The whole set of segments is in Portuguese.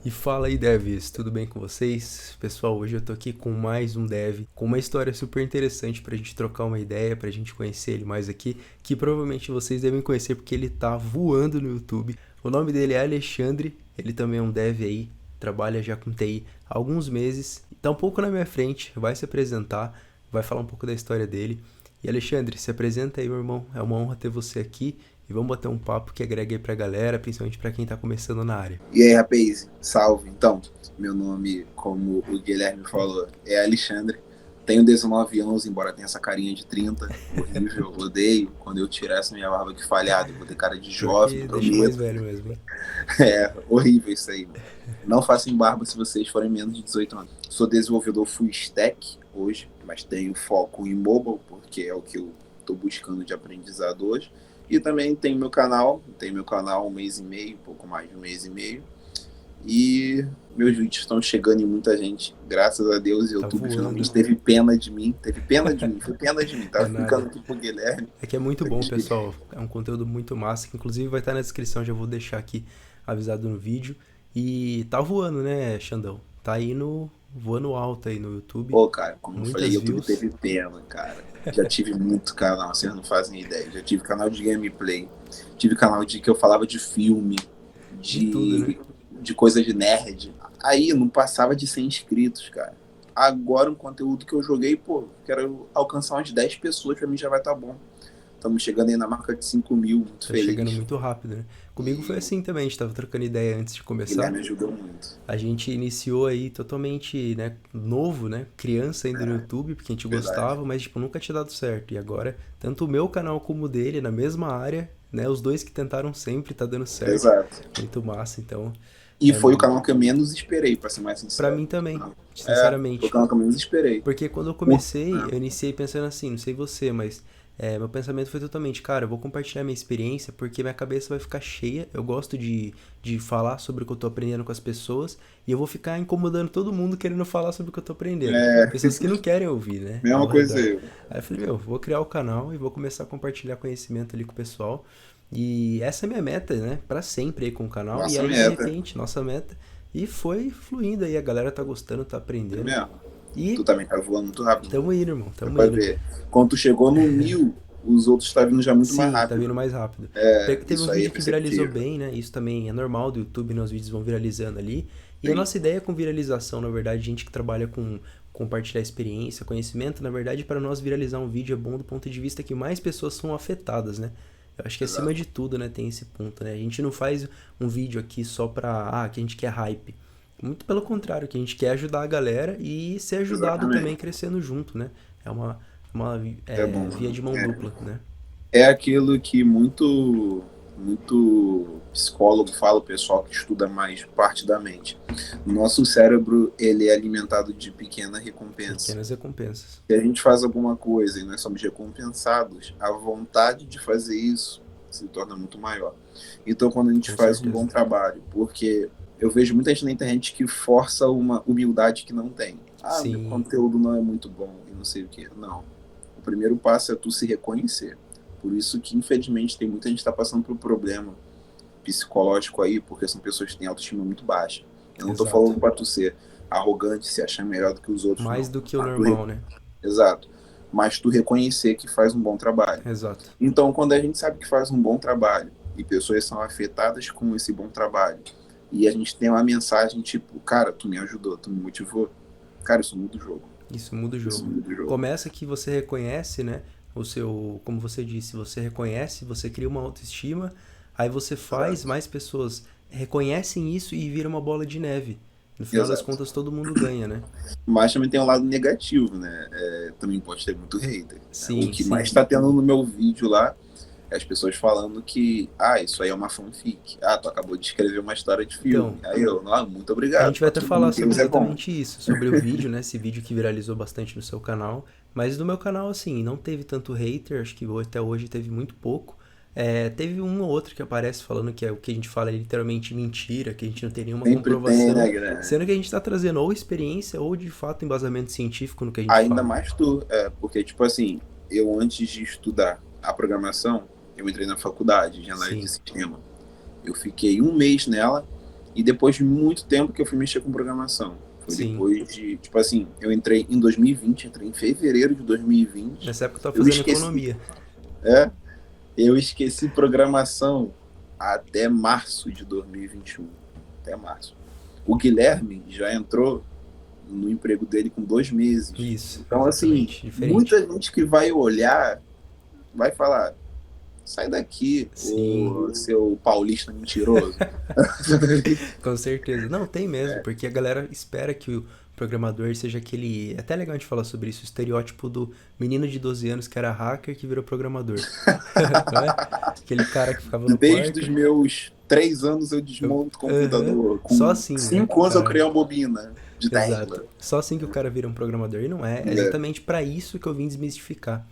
E fala aí, devs, tudo bem com vocês? Pessoal, hoje eu tô aqui com mais um dev, com uma história super interessante pra gente trocar uma ideia, pra gente conhecer ele mais aqui, que provavelmente vocês devem conhecer porque ele tá voando no YouTube. O nome dele é Alexandre, ele também é um dev aí, trabalha já com TI há alguns meses, tá um pouco na minha frente, vai se apresentar, vai falar um pouco da história dele. E Alexandre, se apresenta aí, meu irmão, é uma honra ter você aqui. E vamos bater um papo que agrega aí pra galera, principalmente pra quem tá começando na área. E aí, rapaz, salve. Então, meu nome, como o Guilherme falou, é Alexandre. Tenho 19 anos, embora tenha essa carinha de 30. Horrível, odeio. Quando eu tirar essa minha barba que falhada, eu vou ter cara de Pior jovem, que deixa mais prometo. velho mesmo, hein? É horrível isso aí, mano. Não façam barba se vocês forem menos de 18 anos. Sou desenvolvedor full stack hoje, mas tenho foco em mobile, porque é o que eu estou buscando de aprendizado hoje. E também tenho meu canal há um mês e meio, pouco mais de um mês e meio. E meus vídeos estão chegando em muita gente, graças a Deus. O Tá YouTube voando. finalmente foi pena de mim. É Tava ficando nada. aqui pro Guilherme. É que é muito bom, pessoal. É um conteúdo muito massa, que inclusive vai estar na descrição, já vou deixar aqui avisado no vídeo. E tá voando, né, Xandão? Tá indo voando alto aí no YouTube. Pô, cara, como eu falei, o Muitas YouTube views teve pena, cara. Já tive muito canal, vocês não fazem ideia. Já tive canal de gameplay, tive canal de que eu falava de filme, de tudo, né? de coisa de nerd. Aí não passava de 100 inscritos, cara. Agora um conteúdo que eu joguei, pô, quero alcançar umas 10 pessoas, pra mim já vai estar bom. Estamos chegando aí na marca de 5 mil, muito Tá chegando feliz. muito rápido, né? Comigo foi E assim também, a gente tava trocando ideia antes de o começar. Guilherme ajudou muito. A gente iniciou aí totalmente, né, novo, né, criança ainda no YouTube, porque a gente Verdade. gostava, mas, tipo, nunca tinha dado certo. E agora, tanto o meu canal como o dele, na mesma área, né, os dois que tentaram sempre, tá dando certo. Exato. Muito massa, então, E é, foi o canal que eu menos esperei, pra ser mais pra sincero. mim também, Foi o sinceramente. canal que eu menos esperei. Porque quando eu Por- comecei, eu iniciei pensando assim, não sei você, mas meu pensamento foi totalmente, cara, eu vou compartilhar minha experiência porque minha cabeça vai ficar cheia. Eu gosto de falar sobre o que eu tô aprendendo com as pessoas e eu vou ficar incomodando todo mundo querendo falar sobre o que eu tô aprendendo. É, Pessoas que não querem ouvir, né, mesma ao coisa redor. eu. Aí eu falei, meu, vou criar o canal e vou começar a compartilhar conhecimento ali com o pessoal. E essa é a minha meta, né, pra sempre aí com o canal. E Nossa aí, de meta. repente, nossa meta. E foi fluindo aí, a galera tá gostando, tá É aprendendo. mesmo. Tu E também tá voando muito rápido, mano. tamo indo, irmão, Dá tamo pra indo. ver. Quando tu chegou no 1000, os outros tá vindo já muito mais Sim, tá vindo rápido. mais rápido. É, Teve uns isso aí é vídeos que viralizou perceptível. bem, né? Isso também é normal do YouTube, né? Os vídeos vão viralizando ali. E a Sim, nossa ideia com viralização, na verdade, gente que trabalha com compartilhar experiência, conhecimento, na verdade, para nós viralizar um vídeo é bom do ponto de vista que mais pessoas são afetadas, né? Eu acho que acima exato. de tudo, né, tem esse ponto, né? A gente não faz um vídeo aqui só que a gente quer hype. Muito pelo contrário, que a gente quer ajudar a galera e ser ajudado também Exatamente. crescendo junto, né? É uma É bom, via mano. de mão dupla, né? É aquilo que muito psicólogo fala, o pessoal que estuda mais parte da mente. O nosso cérebro, ele é alimentado de pequena recompensa. Pequenas recompensas. Se a gente faz alguma coisa e nós somos recompensados, a vontade de fazer isso se torna muito maior. Então, quando a gente Com faz um bom certeza. trabalho, porque eu vejo muita gente na internet que força uma humildade que não tem. Ah, meu Sim, conteúdo não é muito bom e não sei o que. Não. O primeiro passo é tu se reconhecer. Por isso que, infelizmente, tem muita gente que está passando por um problema psicológico aí, porque são pessoas que têm autoestima muito baixa. Eu não estou exato. falando para tu ser arrogante, se achar melhor do que os outros, Mais não. do que o Mas normal, né? exato. Mas tu reconhecer que faz um bom trabalho. Exato. Então, quando a gente sabe que faz um bom trabalho e pessoas são afetadas com esse bom trabalho e a gente tem uma mensagem tipo, cara, tu me ajudou, tu me motivou, cara, isso muda o jogo. Isso muda o Isso jogo. muda o jogo. Começa que você reconhece, né? O seu, como você disse, você reconhece, você cria uma autoestima, aí você faz, Exato. mais pessoas reconhecem isso e vira uma bola de neve. No final das Exato. contas, todo mundo ganha, né? Mas também tem um lado negativo, né? Também pode ter muito hater. Né? O Sim, que mais sim. está tendo no meu vídeo lá é as pessoas falando que, isso aí é uma fanfic. Ah, tu acabou de escrever uma história de Então, filme. Aí eu, muito a obrigado. gente vai Pra até tudo bom, falar sobre Deus é bom. exatamente isso, sobre o vídeo, né? Esse vídeo que viralizou bastante no seu canal. Mas no meu canal, assim, não teve tanto hater, acho que até hoje teve muito pouco. Teve um ou outro que aparece falando que o que a gente fala é literalmente mentira, que a gente não tem nenhuma Sempre tem, comprovação, né, Guilherme? sendo que a gente está trazendo ou experiência ou de fato embasamento científico no que a gente Ainda fala. mais tu, porque, tipo assim, eu antes de estudar a programação, eu entrei na faculdade de análise de Sim, sistema. Eu fiquei um mês nela E depois de muito tempo que eu fui mexer com programação. Foi Sim. depois de, tipo assim, eu entrei em 2020, entrei em fevereiro de 2020. Nessa época eu tava Eu fazendo esqueci, economia. é, eu esqueci programação até março de 2021. Até março. O Guilherme já entrou no emprego dele com 2 meses. Isso, Então, assim, exatamente. Diferente. muita gente que vai olhar vai falar: sai daqui, Sim, o seu paulista mentiroso. com certeza. Não, tem mesmo, porque a galera espera que o programador seja aquele. É até legal a gente falar sobre isso, o estereótipo do menino de 12 anos que era hacker que virou programador. Não é? Aquele cara que ficava no Desde os quarto. meus 3 anos eu Eu, desmonto aham, computador. só Com assim, né, que o 5 anos eu cara. criei uma bobina de Exato. Tesla. Só assim que o cara vira um programador. E não é. É É, exatamente para isso que eu vim desmistificar.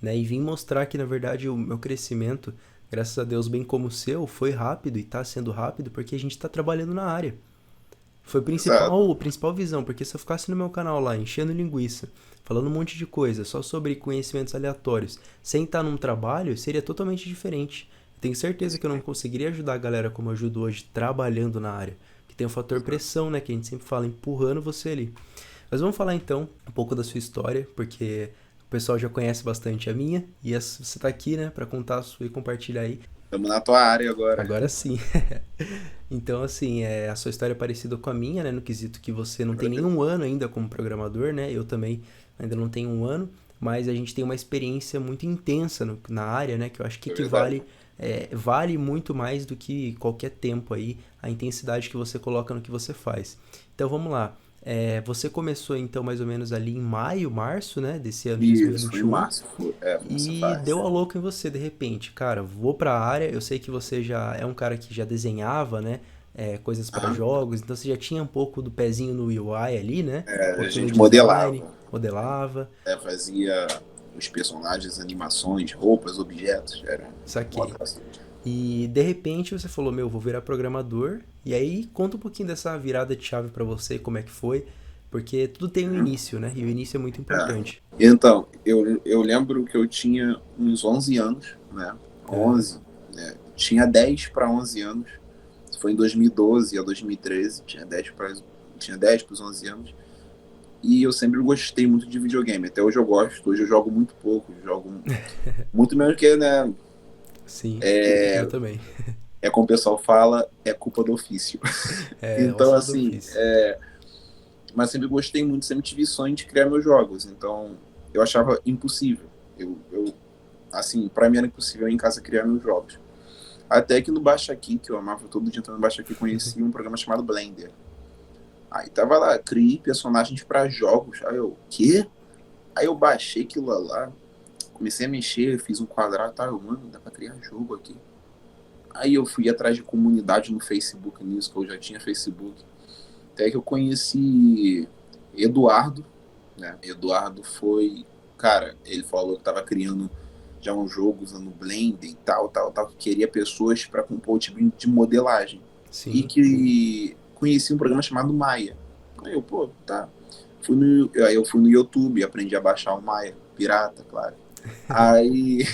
Né? E vim mostrar que, na verdade, o meu crescimento, graças a Deus, bem como o seu, foi rápido e está sendo rápido porque a gente está trabalhando na área. Foi exato. a principal visão, porque se eu ficasse no meu canal lá, enchendo linguiça, falando um monte de coisa, só sobre conhecimentos aleatórios, sem estar num trabalho, seria totalmente diferente. Tenho certeza que eu não conseguiria ajudar a galera como eu ajudo hoje, trabalhando na área. Que tem o fator pressão, né, que a gente sempre fala, empurrando você ali. Mas vamos falar então um pouco da sua história, porque o pessoal já conhece bastante a minha, e você tá aqui, né, para contar a sua e compartilhar aí. Estamos na tua área agora. Agora sim. Então, assim, a sua história é parecida com a minha, né? No quesito que você não tem nenhum ano ainda como programador, né? Eu também ainda não tenho um ano, mas a gente tem uma experiência muito intensa na área, né? Que eu acho que É verdade. equivale, vale muito mais do que qualquer tempo aí, a intensidade que você coloca no que você faz. Então, vamos lá. Você começou, então, mais ou menos ali em maio, março, né? Desse ano de Isso, foi em 2021. março. Foi nessa E fase. deu a louca em você, de repente. Cara, vou pra área. Eu sei que você já é um cara que já desenhava, né? Coisas pra Aham. jogos. Então você já tinha um pouco do pezinho no UI ali, né? Um A pouquinho no gente design, modelava. modelava. Fazia os personagens, animações, roupas, objetos. Era uma Saquei. atração. E de repente você falou, meu, vou virar programador. E aí conta um pouquinho dessa virada de chave pra você, como é que foi. Porque tudo tem um início, né? E o início é muito É. importante. Então, eu lembro que eu tinha uns 11 anos, né? Aham. 11, né? Tinha 10 para 11 anos. Isso foi em 2012 a 2013. Tinha 10 para os 11 anos. E eu sempre gostei muito de videogame. Até hoje eu gosto. Hoje eu jogo muito pouco. Jogo muito menos que, né? Sim, eu também. É como o pessoal fala, é culpa do ofício. É, Então, ossos do assim, ofício. mas sempre gostei muito, sempre tive sonho de criar meus jogos. Então, eu achava impossível. Assim, pra mim era impossível eu em casa criar meus jogos. Até que no Baixa Aqui, que eu amava todo dia entrando no Baixa Aqui, conheci um programa chamado Blender. Aí tava lá, criei personagens pra jogos. Aí eu, quê? Aí eu baixei aquilo lá, comecei a mexer, fiz um quadrado, tá? Mano, dá pra criar jogo aqui. Aí eu fui atrás de comunidade no Facebook nisso, que eu já tinha Facebook. Até que eu conheci Eduardo, né? Eduardo foi, cara, ele falou que tava criando já um jogo usando Blender e tal, tal, tal, que queria pessoas para compor o tipo de modelagem. E Sim. que conheci um programa chamado Maya. Aí eu, pô, tá. Aí eu fui no YouTube, aprendi a baixar o Maya, pirata, claro. Aí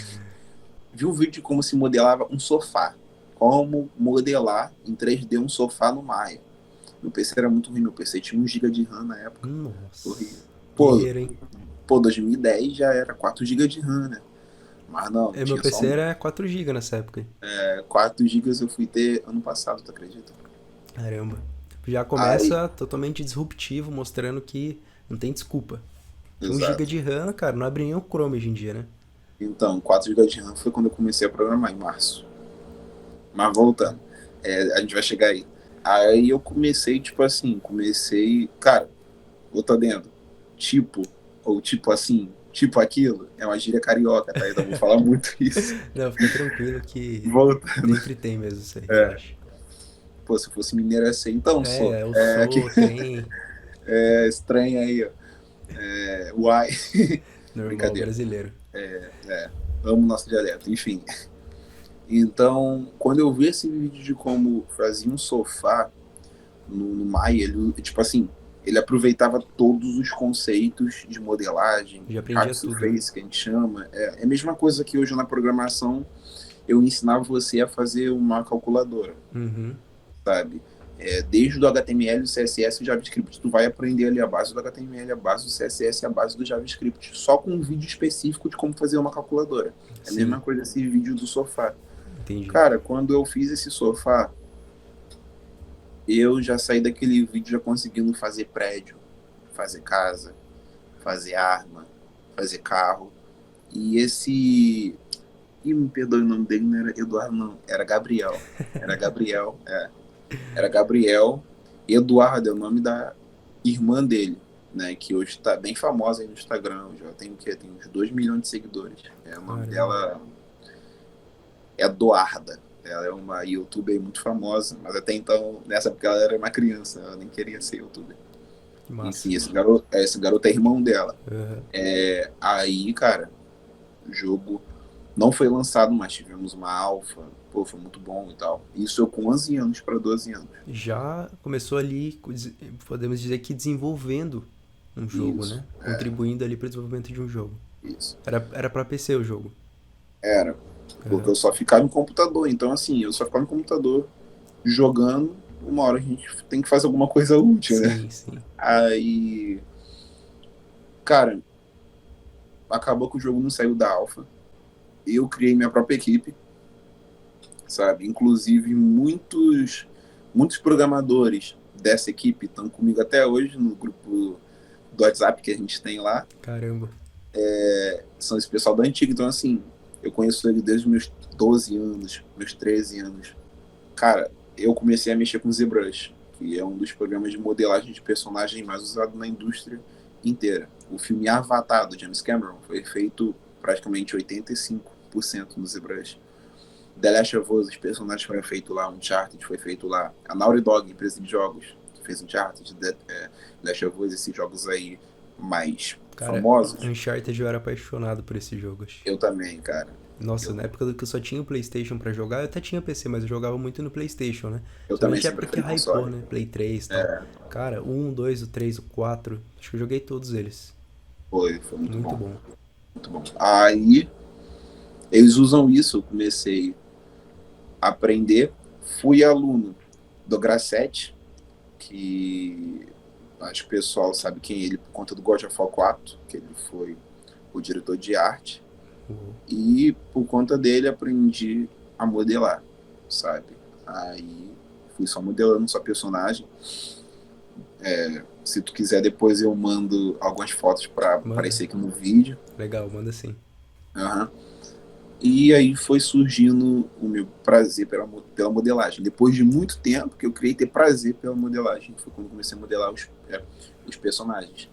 vi um vídeo de como se modelava um sofá. Como modelar em 3D um sofá no Maya. Meu PC era muito ruim, meu PC tinha 1 GB de RAM na época. Horrível. Nossa. Pô, Guerreiro, hein? 2010 já era 4 GB de RAM, né? Mas não, Meu tinha só PC era 4 GB nessa época. 4 gigas eu fui ter ano passado, tu acredita? Caramba. Já Aí, começa totalmente disruptivo, mostrando que não tem desculpa. Que 1 GB exato. de RAM, cara, não abre nem o Chrome hoje em dia, né? Então, 4 gigas de RAM foi quando eu comecei a programar, em março. Mas voltando, a gente vai chegar aí. Aí eu comecei, tipo assim, cara, vou tá dentro, tipo, ou tipo assim, tipo aquilo, é uma gíria carioca, tá? Então eu vou falar muito isso. Não, fica tranquilo que Voltando, sempre tem mesmo isso aí, relaxa. pô, se fosse mineiro é assim, então sou. Eu Aqui, sou, tem. estranho aí, ó. Uai, Normal, brincadeira. brasileiro. Amo nosso dialeto, enfim. Então, quando eu vi esse vídeo de como fazia um sofá no Maya, ele, tipo assim, ele aproveitava todos os conceitos de modelagem, Já aprendia hack tudo, né? surface, que a gente chama. É a mesma coisa que hoje na programação eu ensinava você a fazer uma calculadora, Uhum. sabe? Desde o HTML, o CSS e o JavaScript. Tu vai aprender ali a base do HTML, a base do CSS e a base do JavaScript, só com um vídeo específico de como fazer uma calculadora. É a Sim, mesma coisa esse vídeo do sofá. entendi. Cara, quando eu fiz esse sofá, eu já saí daquele vídeo já conseguindo fazer prédio, fazer casa, fazer arma, fazer carro. E esse... Ih, me perdoe, o nome dele não era Eduardo, não. Era Gabriel. Era Gabriel, Era Gabriel. Eduardo é o nome da irmã dele, né? Que hoje está bem famosa aí no Instagram. Já tem o quê? Tem uns 2 milhões de seguidores. O nome Caramba, dela é Eduarda. Ela é uma youtuber muito famosa, mas até então, nessa época ela era uma criança, ela nem queria ser youtuber. que massa. Enfim, esse garoto é irmão dela. Aham. Aí, cara, o jogo não foi lançado, mas tivemos uma alfa. Pô, foi muito bom e tal. Isso eu com 11 anos para 12 anos. Já começou ali, podemos dizer que desenvolvendo um jogo, Isso, né? Contribuindo ali para o desenvolvimento de um jogo. isso. Era para PC o jogo. Era. Porque Aham. eu só ficava em computador. Então, assim, eu só ficava em computador jogando. Uma hora a gente tem que fazer alguma coisa útil, né? Sim, sim. Aí, cara, acabou que o jogo não saiu da alfa. Eu criei minha própria equipe, sabe? Inclusive, muitos programadores dessa equipe estão comigo até hoje no grupo do WhatsApp que a gente tem lá. Caramba. São esse pessoal da antiga. Então, assim, eu conheço ele desde os meus 12 anos, meus 13 anos. Cara, eu comecei a mexer com ZBrush, que é um dos programas de modelagem de personagem mais usado na indústria inteira. O filme Avatar, do James Cameron, foi feito praticamente 85% no ZBrush. The Last of Us, os personagens foram feitos lá, Uncharted foi feito lá. A Naughty Dog, empresa de jogos, que fez Uncharted, The Last of Us, esses jogos aí mais Cara, famosos. Uncharted eu era apaixonado por esse jogo, acho. Eu também, cara. Nossa, Eu, na época que eu só tinha o PlayStation pra jogar, eu até tinha PC, mas eu jogava muito no PlayStation, né? eu também Somente a sempre época que fui hypou, console. né? Play 3 e tal. Cara, o 1, 2, o 3, o 4. Acho que eu joguei todos eles. Foi muito Muito bom, bom. muito bom. Aí, eles usam isso, eu comecei a aprender. Fui aluno do Grassetti, que acho que o pessoal sabe quem é ele por conta do God of War 4, que ele foi o diretor de arte. Uhum. E por conta dele aprendi a modelar, sabe? Aí fui só modelando só personagem. Se tu quiser, depois eu mando algumas fotos para Manda. aparecer aqui no vídeo. Legal, manda sim. Uhum. E aí foi surgindo o meu prazer pela modelagem. Depois de muito tempo que eu criei ter prazer pela modelagem. Foi quando comecei a modelar os personagens.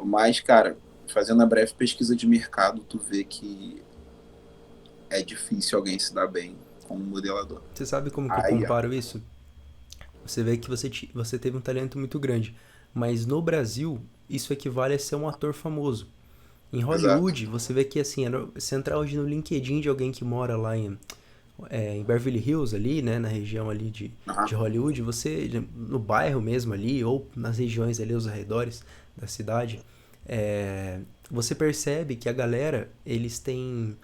Mas, cara, fazendo a breve pesquisa de mercado, tu vê que é difícil alguém se dar bem como modelador. Você sabe como que eu Aí, ó. comparo isso? Você vê que você teve um talento muito grande. Mas no Brasil, isso equivale a ser um ator famoso. Em Exato. Hollywood, você vê que assim, você entrar hoje no LinkedIn de alguém que mora lá em Beverly Hills ali, né, na região ali de Uhum. Hollywood, você, no bairro mesmo ali, ou nas regiões ali aos arredores da cidade, você percebe que a galera, eles têm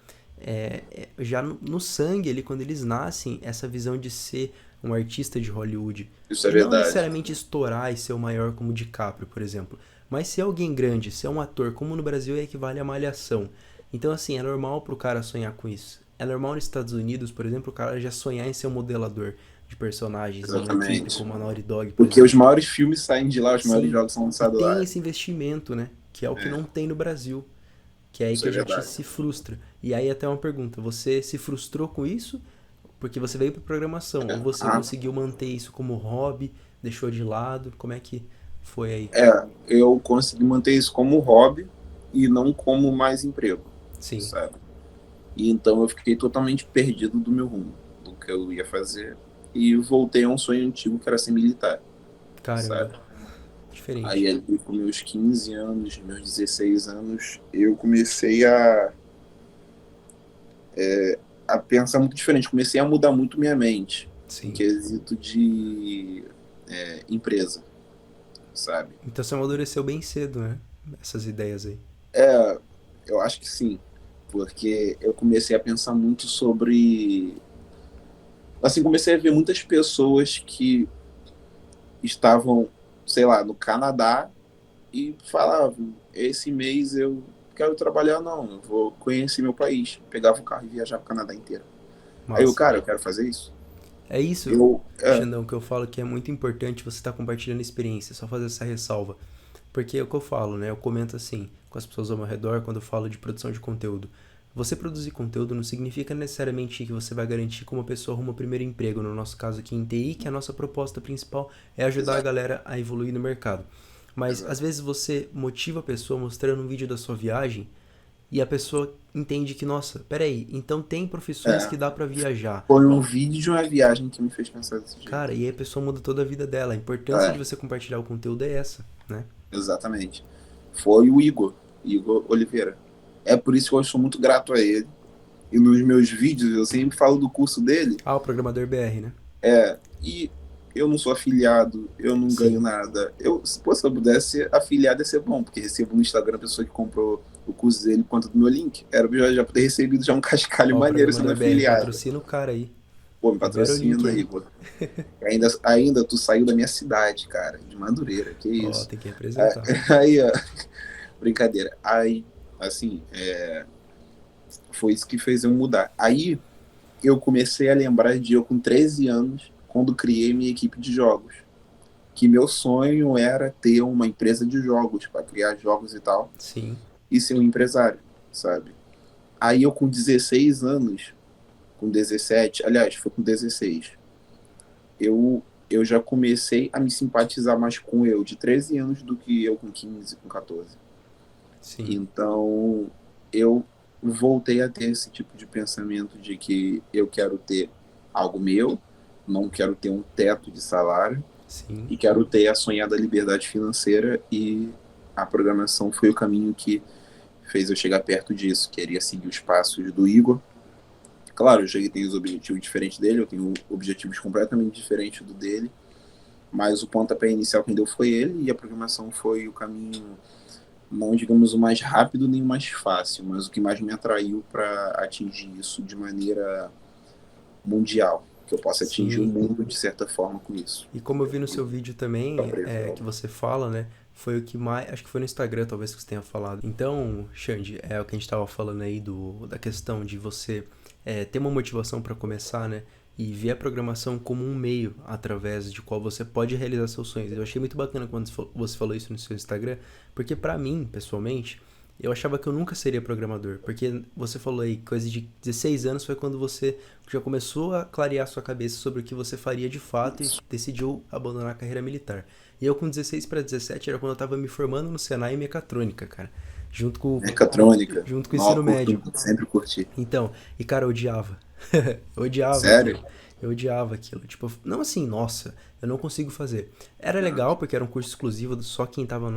já no sangue ali, quando eles nascem, essa visão de ser um artista de Hollywood. Isso é E não verdade. necessariamente estourar e ser o maior como DiCaprio, por exemplo. Mas ser alguém grande, ser um ator, como no Brasil equivale a malhação. Então, assim, é normal pro cara sonhar com isso. É normal nos Estados Unidos, por exemplo, o cara já sonhar em ser um modelador de personagens em uma equipe Exatamente. como a Naughty Dog, por Porque os exemplo. maiores filmes saem de lá, os maiores Sim, jogos são e lançados tem lá. esse investimento, né? Que é o que não tem no Brasil. Que é aí Isso que é a gente verdade. se frustra. E aí até uma pergunta, você se frustrou com isso porque você veio para programação ou você Ah, conseguiu manter isso como hobby, deixou de lado? Como é que foi aí? eu consegui manter isso como hobby e não como mais emprego, Sim, sabe? E então eu fiquei totalmente perdido do meu rumo, do que eu ia fazer. E voltei a um sonho antigo que era ser militar, caramba, sabe? Aí diferente. ali com meus 15 anos, meus 16 anos, eu comecei a pensar muito diferente. Comecei a mudar muito minha mente em Sim. quesito de empresa, sabe? Então você amadureceu bem cedo, né? Essas ideias aí. Eu acho que sim, porque eu comecei a pensar muito sobre... Assim, comecei a ver muitas pessoas que estavam, sei lá, no Canadá e falavam, esse mês eu quero trabalhar, não, eu vou conhecer meu país. Pegava o carro e viajava o Canadá inteiro. Aí eu, Massa. cara, eu quero fazer isso. É isso, Eu, Xandão, que eu falo que é muito importante você estar compartilhando experiência, só fazer essa ressalva. Porque é o que eu falo, né? Eu comento assim com as pessoas ao meu redor quando eu falo de produção de conteúdo. Você produzir conteúdo não significa necessariamente que você vai garantir que uma pessoa arruma o primeiro emprego, no nosso caso aqui em TI, que a nossa proposta principal é ajudar a exato, galera a evoluir no mercado. Mas às exato. vezes você motiva a pessoa mostrando um vídeo da sua viagem e a pessoa entende que, nossa, peraí, então tem profissões que É, dá pra viajar. foi um vídeo de uma viagem que me fez pensar desse Cara, jeito. e aí a pessoa muda toda a vida dela. A importância de É, você compartilhar o conteúdo é essa, né? exatamente. Foi o Igor Oliveira. É por isso que eu sou muito grato a ele. E nos meus vídeos eu sempre falo do curso dele. Ah, o programador BR, né? E eu não sou afiliado, eu não ganho Sim. nada. Se eu pudesse, afiliado ia ser bom, porque recebo no Instagram a pessoa que comprou o curso dele por conta do meu link. Era já ter recebido já um cascalho Ó, o maneiro sendo programador BR, afiliado. patrocina o cara aí. Pô, me Libera o link patrocina, aí. Igor. Ainda tu saiu da minha cidade, cara, de Madureira, que Ó, isso. tem que representar. Aí, ó, brincadeira. Aí, assim, foi isso que fez eu mudar. Aí eu comecei a lembrar de eu com 13 anos, quando criei minha equipe de jogos. Que meu sonho era ter uma empresa de jogos, para criar jogos e tal, Sim. e ser um empresário, sabe? Aí eu com 16 anos, com 17, aliás, foi com 16, eu já comecei a me simpatizar mais com eu de 13 anos do que eu com 15, com 14. Sim. Então, eu voltei a ter esse tipo de pensamento de que eu quero ter algo meu, não quero ter um teto de salário Sim. e quero ter a sonhada liberdade financeira, e a programação foi o caminho que fez eu chegar perto disso. Queria seguir os passos do Igor. Claro, eu cheguei, tenho os objetivos diferentes dele, eu tenho objetivos completamente diferentes do dele, mas o pontapé inicial quem deu foi ele, e a programação foi o caminho, não digamos o mais rápido nem o mais fácil, mas o que mais me atraiu para atingir isso de maneira mundial, que eu possa atingir o Sim. mundo de certa forma com isso. E como eu vi no seu vídeo também, que Então, você fala, né? Foi o que mais. Acho que foi no Instagram, talvez, que você tenha falado. Então, Xande, é o que a gente tava falando aí da questão de você ter uma motivação para começar, né? E ver a programação como um meio através de qual você pode realizar seus sonhos. Eu achei muito bacana quando você falou isso no seu Instagram, porque pra mim, pessoalmente, eu achava que eu nunca seria programador, porque você falou aí, coisa de 16 anos foi quando você já começou a clarear sua cabeça sobre o que você faria de fato e decidiu abandonar a carreira militar. E eu com 16 para 17 era quando eu tava me formando no Senai em mecatrônica, cara, junto mecatrônica, junto com o não, ensino médio. sempre curti. Então, e cara, eu odiava. Eu odiava Sério? aquilo. Eu odiava aquilo. Tipo, não assim, nossa, eu não consigo fazer. Era Não. legal porque era um curso exclusivo, só quem estava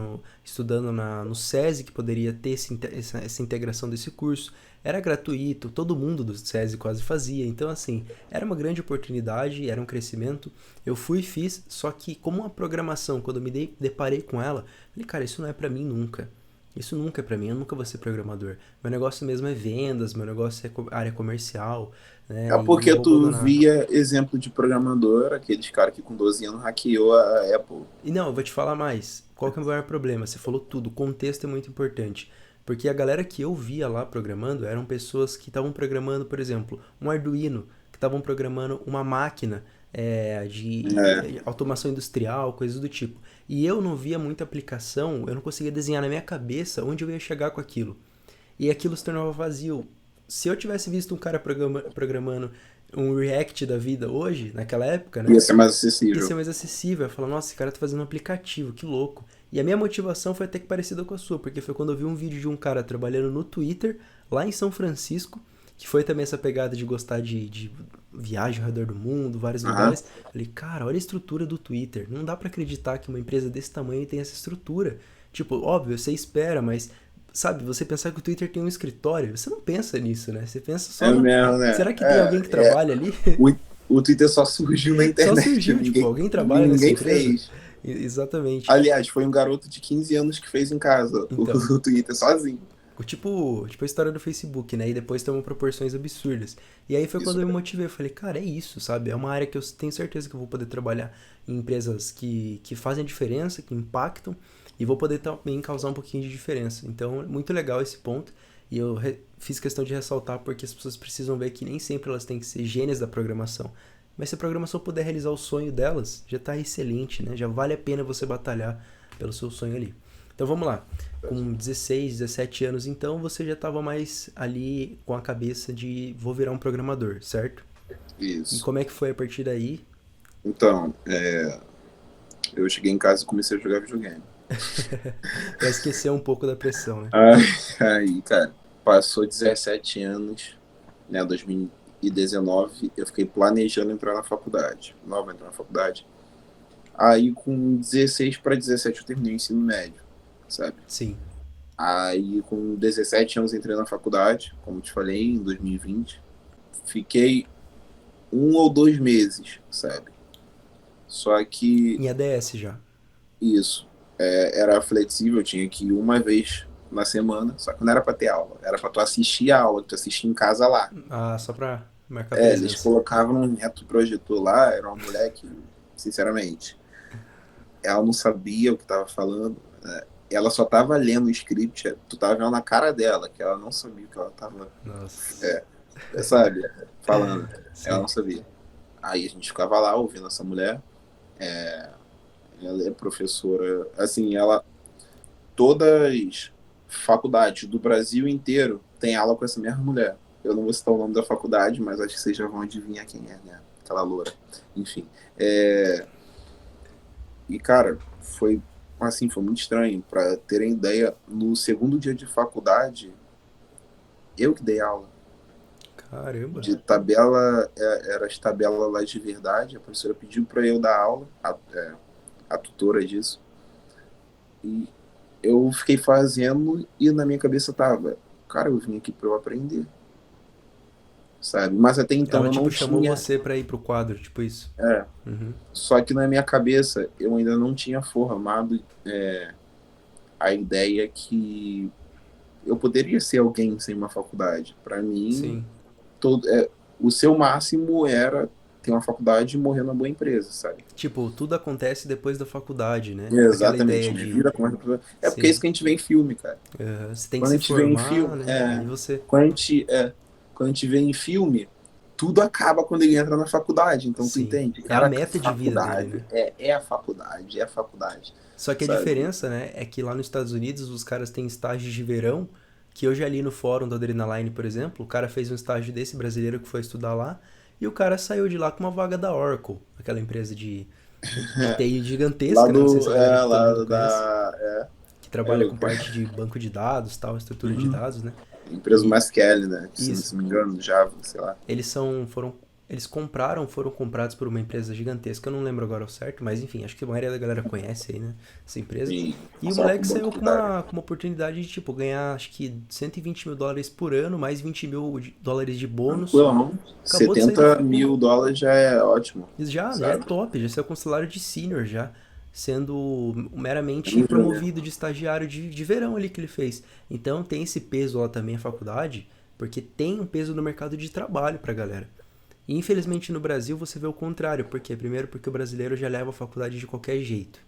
estudando no SESI que poderia ter essa integração desse curso. Era gratuito, todo mundo do SESI quase fazia. Então, assim, era uma grande oportunidade, era um crescimento. Eu fui e fiz, só que como uma programação, quando eu me deparei com ela, falei, cara, isso não é pra mim nunca. Isso nunca é pra mim, eu nunca vou ser programador. Meu negócio mesmo é vendas, meu negócio é área comercial, né? É E não porque vou tu abandonar. via exemplo de programador, aqueles caras que com 12 anos hackeou a Apple. E não, eu vou te falar mais. Qual que é o maior problema? Você falou tudo, o contexto é muito importante. Porque a galera que eu via lá programando eram pessoas que estavam programando, por exemplo, um Arduino, que estavam programando uma máquina É, de automação industrial, coisas do tipo. E eu não via muita aplicação, eu não conseguia desenhar na minha cabeça onde eu ia chegar com aquilo. E aquilo se tornava vazio. Se eu tivesse visto um cara programando um React da vida hoje, naquela época, né? ia ser mais Ia acessível. ser mais acessível. Eu falar, nossa, esse cara tá fazendo um aplicativo, que louco. E a minha motivação foi até que parecida com a sua, porque foi quando eu vi um vídeo de um cara trabalhando no Twitter, lá em São Francisco, que foi também essa pegada de gostar de viagem ao redor do mundo, vários Aham. lugares. Falei, cara, olha a estrutura do Twitter. Não dá pra acreditar que uma empresa desse tamanho tem essa estrutura. Tipo, óbvio, você espera, mas sabe, você pensar que o Twitter tem um escritório, você não pensa nisso, né? Você pensa só É no. mesmo, né? Será que tem alguém que trabalha ali? O, o Twitter só surgiu na Só internet, surgiu, tipo, alguém trabalha nessa ninguém empresa? fez. Exatamente. Aliás, foi um garoto de 15 anos que fez em casa Então, o Twitter sozinho. Tipo a história do Facebook, né? E depois tomou proporções absurdas. E aí foi quando Isso eu me mesmo. motivei. Eu falei, cara, é isso, sabe? É uma área que eu tenho certeza que eu vou poder trabalhar em empresas que fazem diferença, que impactam, e vou poder também causar um pouquinho de diferença. Então, muito legal esse ponto. E eu fiz questão de ressaltar porque as pessoas precisam ver que nem sempre elas têm que ser gênias da programação. Mas se a programação puder realizar o sonho delas, já está excelente, né? Já vale a pena você batalhar pelo seu sonho ali. Então vamos lá. Com 16, 17 anos, então, você já estava mais ali com a cabeça de vou virar um programador, certo? E Isso. como é que foi a partir daí? Então, eu cheguei em casa e comecei a jogar videogame. Para esquecer um pouco da pressão, né? Aí, aí, cara, passou 17 anos, né, 2019, eu fiquei planejando entrar na faculdade. Nova entrar na faculdade. Aí, com 16 para 17, eu terminei o ensino médio, sabe? Sim. Aí, com 17 anos, entrei na faculdade, como te falei, em 2020. Fiquei 1 ou 2 meses, sabe? Só que Em ADS já. isso era flexível, eu tinha que ir uma vez na semana, só que não era para ter aula, era para tu assistir a aula, que tu assistia em casa lá. Ah, só pra marcar Eles presença. colocavam um retroprojetor lá, era uma mulher que, sinceramente, ela não sabia o que estava falando, né? Ela só estava lendo o script, tu tava vendo na cara dela que ela não sabia o que ela estava, Nossa. sabe, falando. Ela Sim. não sabia. Aí a gente ficava lá ouvindo essa mulher. Ela é professora, assim, ela todas faculdades do Brasil inteiro têm aula com essa mesma mulher. Eu não vou citar o nome da faculdade, mas acho que vocês já vão adivinhar quem é, né? Aquela loura. Enfim. E, cara, foi assim, foi muito estranho. Para terem ideia, no segundo dia de faculdade, eu que dei aula. Caramba. De tabela, era as tabelas lá de verdade. A professora pediu para eu dar aula, a tutora disso. E eu fiquei fazendo e na minha cabeça tava, cara, eu vim aqui para eu aprender, sabe? Mas até então Ela, eu não tipo, chamou tinha. você pra ir pro quadro, tipo isso. É, Uhum. só que na minha cabeça eu ainda não tinha formado a ideia que eu poderia ser alguém sem uma faculdade. Para mim, Sim. o seu máximo era ter uma faculdade e morrer numa boa empresa, sabe? Tipo, tudo acontece depois da faculdade, né? Aquela Exatamente, ideia me de. vira como é porque é Sim. isso que a gente vê em filme, cara. Você tem que Quando a se gente vê em formar, filme, né? Aí você. quando a gente, quando a gente vê em filme, tudo acaba quando ele entra na faculdade. Então tu Sim. entende? É a Caraca, meta de vida dele, faculdade né? é a faculdade, é a faculdade, Só que a sabe? diferença, né, é que lá nos Estados Unidos os caras têm estágios de verão, que eu já li no fórum do Adrenaline, por exemplo, o cara fez um estágio desse brasileiro que foi estudar lá, e o cara saiu de lá com uma vaga da Oracle, aquela empresa de TI Lá gigantesca, né? Não sei se do, a galera, todo mundo lá conhece, que trabalha eu, com parte de banco de dados, tal, estrutura de dados, né? empresa E mais Kelly, né? Se isso, não me engano, Java, sei lá. eles foram comprados por uma empresa gigantesca, eu não lembro agora o certo, mas enfim, acho que a maioria da galera conhece aí, né, essa empresa. Sim, E o só com moleque banco saiu de com dados. uma oportunidade de, tipo, ganhar, acho que US$ 120 mil por ano, mais US$ 20 mil de bônus. Tranquilão. Acabou de sair da 70 facul. mil dólares já é ótimo, Já é sabe? top, já saiu com salário de senior já, sendo É meramente um júnior. promovido de estagiário de verão ali que ele fez. Então tem esse peso lá também a faculdade, porque tem um peso no mercado de trabalho pra galera. E infelizmente no Brasil você vê o contrário, porque primeiro porque o brasileiro já leva a faculdade de qualquer jeito.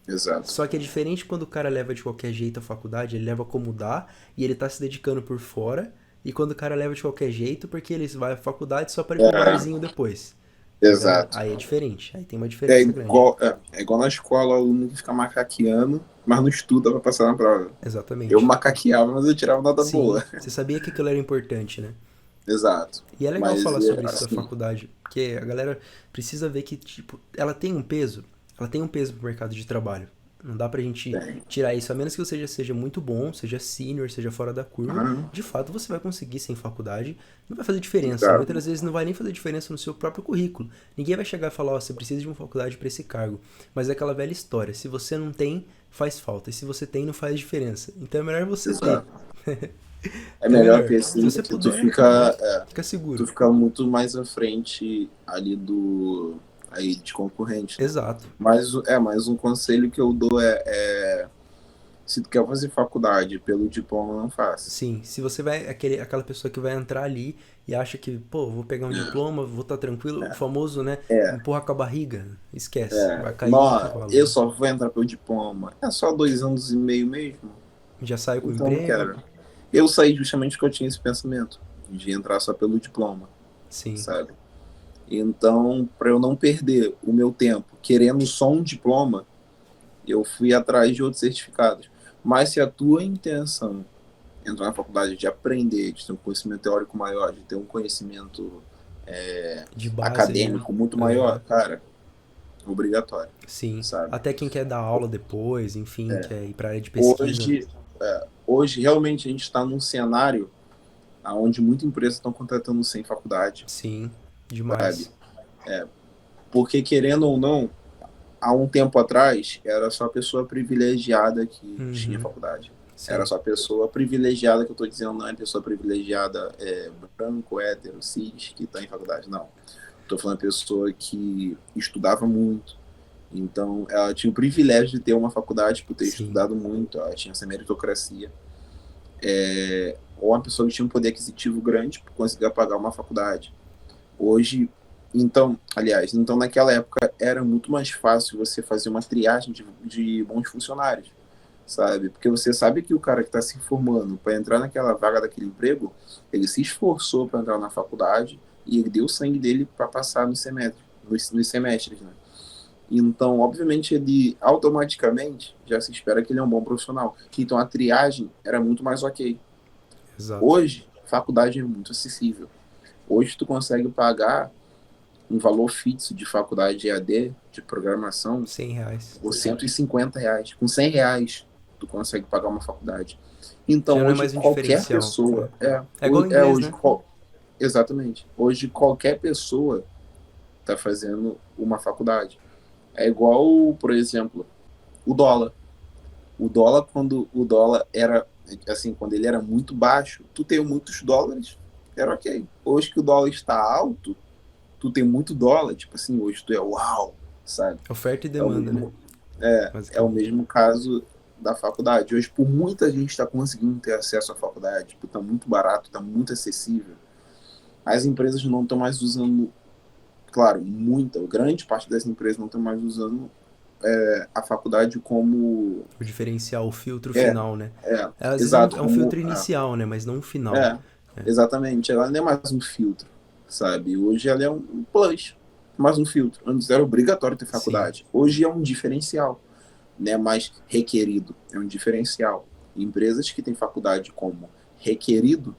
Exato. Só que é diferente quando o cara leva de qualquer jeito a faculdade, ele leva como dá e ele tá se dedicando por fora, e quando o cara leva de qualquer jeito, porque ele vai à faculdade só para ir pro É, barzinho depois. Entendeu? exato. Aí é diferente, aí tem uma diferença grande. É igual na escola, o aluno que fica macaqueando, mas não estuda para passar na prova. Eu Exatamente. macaqueava, mas eu tirava nota Sim, boa. você sabia que aquilo era importante, né? Exato. E é legal Mas, falar sobre isso da assim, faculdade, porque a galera precisa ver que, tipo, ela tem um peso pro mercado de trabalho. Não dá pra gente tem. tirar isso, a menos que você já seja muito bom, seja sênior, seja fora da curva. Ah, De fato, você vai conseguir sem faculdade, não vai fazer diferença. cara, Muitas das vezes não vai nem fazer diferença no seu próprio currículo. Ninguém vai chegar e falar, ó, você precisa de uma faculdade pra esse cargo. Mas é aquela velha história, se você não tem, faz falta. E se você tem, não faz diferença. Então é melhor você ter. exato. É É melhor melhor. ter Se sim, você que tu puder, fica, fica tu seguro. fica muito mais à frente ali de concorrente, né? Exato. Mas um conselho que eu dou Se tu quer fazer faculdade pelo diploma, não faça. Sim, se você vai, aquela pessoa que vai entrar ali e acha que, pô, vou pegar um diploma, vou estar tranquilo, o famoso, né, É, empurra com a barriga, esquece, vai cair não, no colo, eu né? só vou entrar pelo diploma. É só 2 anos e meio mesmo. Já sai com o Então não emprego, quero. Eu saí justamente porque eu tinha esse pensamento de entrar só pelo diploma, sim, sabe? Então, para eu não perder o meu tempo querendo só um diploma, eu fui atrás de outros certificados. Mas se a tua intenção é entrar na faculdade de aprender, de ter um conhecimento teórico maior, de ter um conhecimento de base ali, né? acadêmico muito maior, Aham. cara, obrigatório, Sim, sabe? até quem quer dar aula depois, enfim, quer ir pra área de pesquisa, né? Hoje realmente a gente está num cenário onde muitas empresas estão contratando sem faculdade, Sim, sabe? demais. Porque querendo ou não, há um tempo atrás era só a pessoa privilegiada que tinha Uhum, faculdade. Era sim, só a pessoa privilegiada, que eu estou dizendo, não é pessoa privilegiada branco, hétero, cis, que está em faculdade, não. Estou falando pessoa que estudava muito. Então, ela tinha o privilégio de ter uma faculdade por ter sim, estudado muito, ela tinha essa meritocracia. Ou uma pessoa que tinha um poder aquisitivo grande por conseguir pagar uma faculdade. Hoje, então naquela época era muito mais fácil você fazer uma triagem de bons funcionários, sabe? Porque você sabe que o cara que está se formando para entrar naquela vaga daquele emprego, ele se esforçou para entrar na faculdade e ele deu o sangue dele para passar nos semestres, né? Então, obviamente, ele automaticamente já se espera que ele é um bom profissional. Então, a triagem era muito mais ok. exato. Hoje, faculdade é muito acessível. Hoje, tu consegue pagar um valor fixo de faculdade EAD, de programação, R$ 100. por R$ 150. Com R$ 100, tu consegue pagar uma faculdade. Então, Já não é hoje, mais um qualquer diferencial, pessoa. né? É igual inglês, Hoje, né? exatamente. Hoje, qualquer pessoa está fazendo uma faculdade. É igual, por exemplo, o dólar. O dólar, quando o dólar era, assim, quando ele era muito baixo, tu tem muitos dólares, era ok. Hoje que o dólar está alto, tu tem muito dólar, tipo assim, hoje tu é uau, sabe? Oferta e É o demanda, né? mesmo, é o Basicamente. mesmo caso da faculdade. Hoje, por muita gente está conseguindo ter acesso à faculdade, tipo, tá muito barato, tá muito acessível. As empresas não estão mais usando, claro, grande parte das empresas não estão mais usando a faculdade como, O diferencial, o filtro é, final, né? é, Às vezes exato, é um filtro inicial, né? Mas não um final. é, exatamente, ela não é mais um filtro, sabe? Hoje ela é um plus, mais um filtro. Antes era obrigatório ter Sim, faculdade. Hoje é um diferencial, né? Mais requerido, é um diferencial. Empresas que têm faculdade como requerido,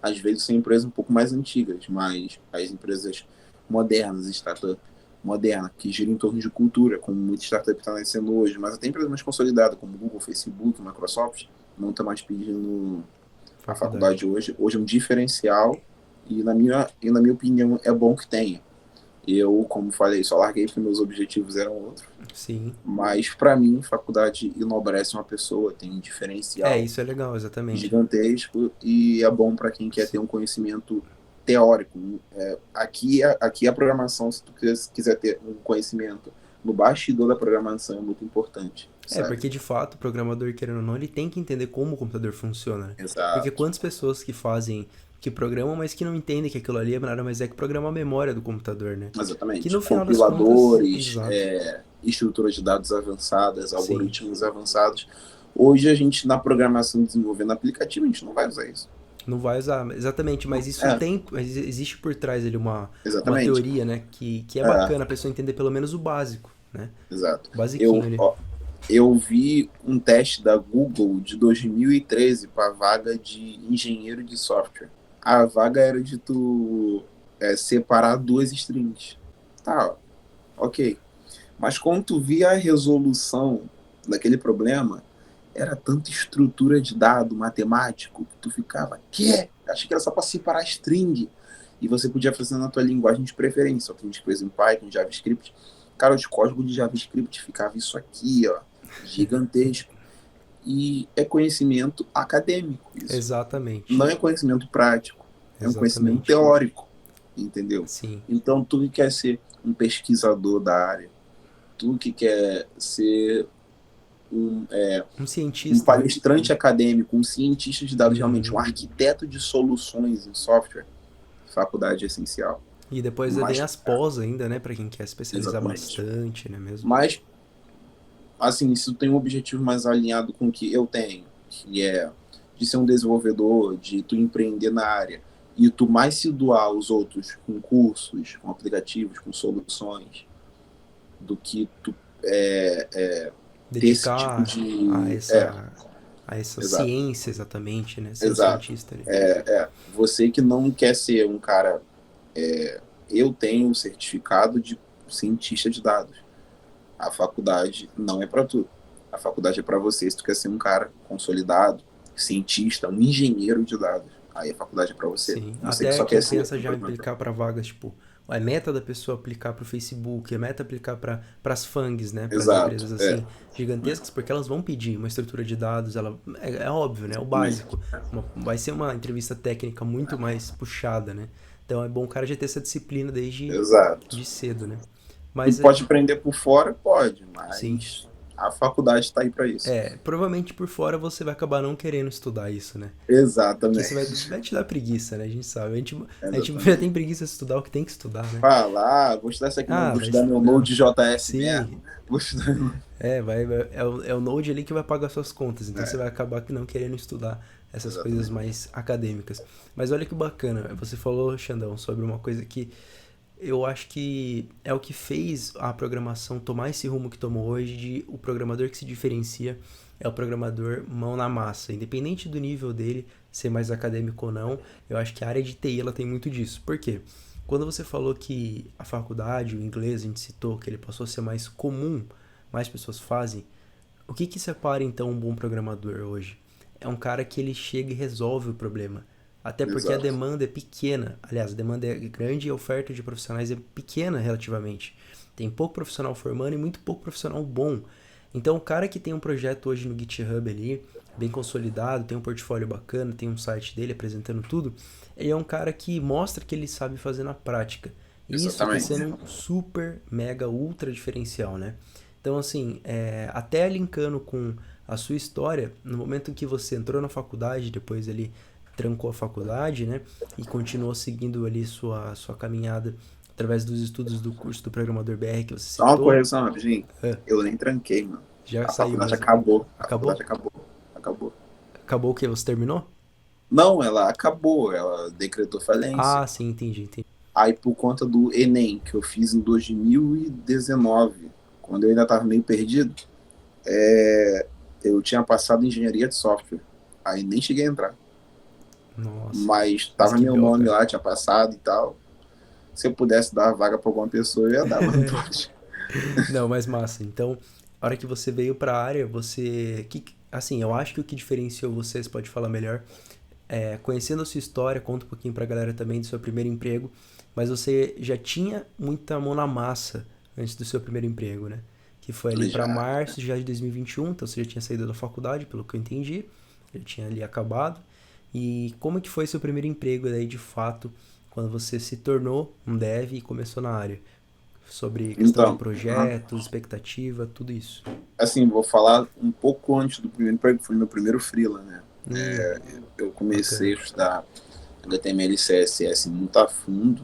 às vezes são empresas um pouco mais antigas, mas as empresas modernas, startup moderna, que gira em torno de cultura, como muita startup está nascendo hoje, mas até empresas mais consolidadas, como Google, Facebook, Microsoft, não está mais pedindo a faculdade. faculdade hoje. Hoje é um diferencial e na minha opinião, é bom que tenha. Eu, como falei, só larguei porque meus objetivos eram outros. Sim. Mas, para mim, faculdade enobrece uma pessoa, tem um É, diferencial isso é legal, exatamente. gigantesco e é bom para quem quer ter Sim. um conhecimento teórico. Aqui a programação, se tu quiser ter um conhecimento no bastidor da programação, é muito importante, É, sabe? porque de fato, o programador, querendo ou não, ele tem que entender como o computador funciona, né? Porque Exato. quantas pessoas que fazem, que programam, mas que não entendem que aquilo ali é nada mais é que programar a memória do computador, né? Que Exatamente. no final das contas, Compiladores, exato. estruturas de dados avançadas, Sim. algoritmos avançados. Hoje a gente, na programação, desenvolvendo aplicativo, a gente não vai usar isso. Não vai usar, exatamente, mas isso É, tem, mas existe por trás ali uma exatamente. teoria, né? Que é É, bacana a pessoa entender pelo menos o básico, né? exato. O basiquinho Eu, ali. ó, eu vi um teste da Google de 2013 para vaga de engenheiro de software. A vaga era de tu separar duas strings. Tá, ok. Mas quando tu via a resolução daquele problema, era tanta estrutura de dado matemático que tu ficava, quê? Achei que era só para separar string. E você podia fazer na tua linguagem de preferência. Tem gente que fez em Python, JavaScript. Cara, os códigos de JavaScript ficava isso aqui, ó, gigantesco. E é conhecimento acadêmico isso. Exatamente. Não é conhecimento prático, é um conhecimento Exatamente. teórico, entendeu? Sim. Então, tu que quer ser um pesquisador da área, tu que quer ser Um um cientista, né? palestrante acadêmico, um cientista de dados, realmente, um Uhum. arquiteto de soluções em software, faculdade é essencial. E depois vem Mas, as pós ainda, né? Pra quem quer especializar exatamente. bastante, né mesmo? Mas, assim, se tu tem um objetivo mais alinhado com o que eu tenho, que é de ser um desenvolvedor, de tu empreender na área, e tu mais se doar aos outros com cursos, com aplicativos, com soluções, do que tu ter esse tipo Dedicar a de. essa Exato, ciência exatamente, né? Ser um exato. cientista ali. Você que não quer ser um cara. Eu tenho o certificado de cientista de dados. A faculdade não é para tu. A faculdade é para você se tu quer ser um cara consolidado, cientista, um engenheiro de dados. Aí a faculdade é para você. Sim, Você que até só quer quem ser pensa um já em programador. aplicar para vagas, tipo, é meta da pessoa aplicar para o Facebook, é meta aplicar para as FANGs, né, para as Exato. empresas assim gigantescas, porque elas vão pedir uma estrutura de dados, é óbvio, né, o Exatamente. básico. Vai ser uma entrevista técnica muito mais puxada, né? Então é bom o cara já ter essa disciplina desde Exato. de cedo, né? Tu Mas pode aprender por fora? Pode, sim, mas a faculdade está aí para isso. provavelmente por fora você vai acabar não querendo estudar isso, né? Que isso Exatamente. vai te dar preguiça, né? A gente sabe. A gente já tem Exatamente. preguiça de estudar o que tem que estudar, né? Falar, vou estudar isso aqui, não, Ah, vou vai. estudar meu Não. Node.js Sim, mesmo. Vou estudar. é o Node ali que vai pagar suas contas, então você É, vai acabar que não querendo estudar essas coisas exatamente. mais acadêmicas. Mas olha que bacana, você falou, Xandão, sobre uma coisa que eu acho que é o que fez a programação tomar esse rumo que tomou hoje, de o programador que se diferencia é o programador mão na massa, independente do nível dele ser mais acadêmico ou não. Eu acho que a área de TI ela tem muito disso. Por quê? Quando você falou que a faculdade, o inglês, a gente citou que ele passou a ser mais comum, mais pessoas fazem, o que que separa então um bom programador hoje? É um cara que ele chega e resolve o problema. Até porque a Exato. demanda é pequena. Aliás, a demanda é grande e a oferta de profissionais é pequena relativamente. Tem pouco profissional formando e muito pouco profissional bom. Então, o cara que tem um projeto hoje no GitHub ali, bem consolidado, tem um portfólio bacana, tem um site dele apresentando tudo, ele é um cara que mostra que ele sabe fazer na prática. E isso está Exatamente. sendo um super, mega, ultra diferencial, né? Então, assim, até linkando com a sua história, no momento em que você entrou na faculdade, depois ele trancou a faculdade, né? E continuou seguindo ali sua caminhada através dos estudos do curso do Programador BR que você Só uma citou. correção, rapidinho. É, Eu nem tranquei, mano. já A saiu faculdade mesmo. acabou. A faculdade Acabou? acabou. Acabou. Acabou o que? Você terminou? Não, ela acabou. Ela decretou falência. Ah, sim, entendi. Aí, por conta do Enem, que eu fiz em 2019, quando eu ainda estava meio perdido, eu tinha passado em engenharia de software. Aí nem cheguei a entrar. Nossa. Mas Mas tava que meu B.O., nome cara. lá, tinha passado e tal. Se eu pudesse dar a vaga para alguma pessoa, eu ia dar, mas não pode. Não, mas massa. Então, a hora que você veio pra área, assim, eu acho que o que diferenciou você, você pode falar melhor, conhecendo a sua história, conta um pouquinho pra galera também do seu primeiro emprego, mas você já tinha muita mão na massa antes do seu primeiro emprego, né? Que foi ali pra Já. março já de 2021, então você já tinha saído da faculdade, pelo que eu entendi, já tinha ali acabado. E como que foi seu primeiro emprego daí de fato, quando você se tornou um dev e começou na área? Sobre questão de Então, projetos, expectativa, tudo isso. assim, vou falar um pouco antes do primeiro emprego, foi meu primeiro freela, né? Hum, Eu comecei bacana. a estudar HTML e CSS muito a fundo.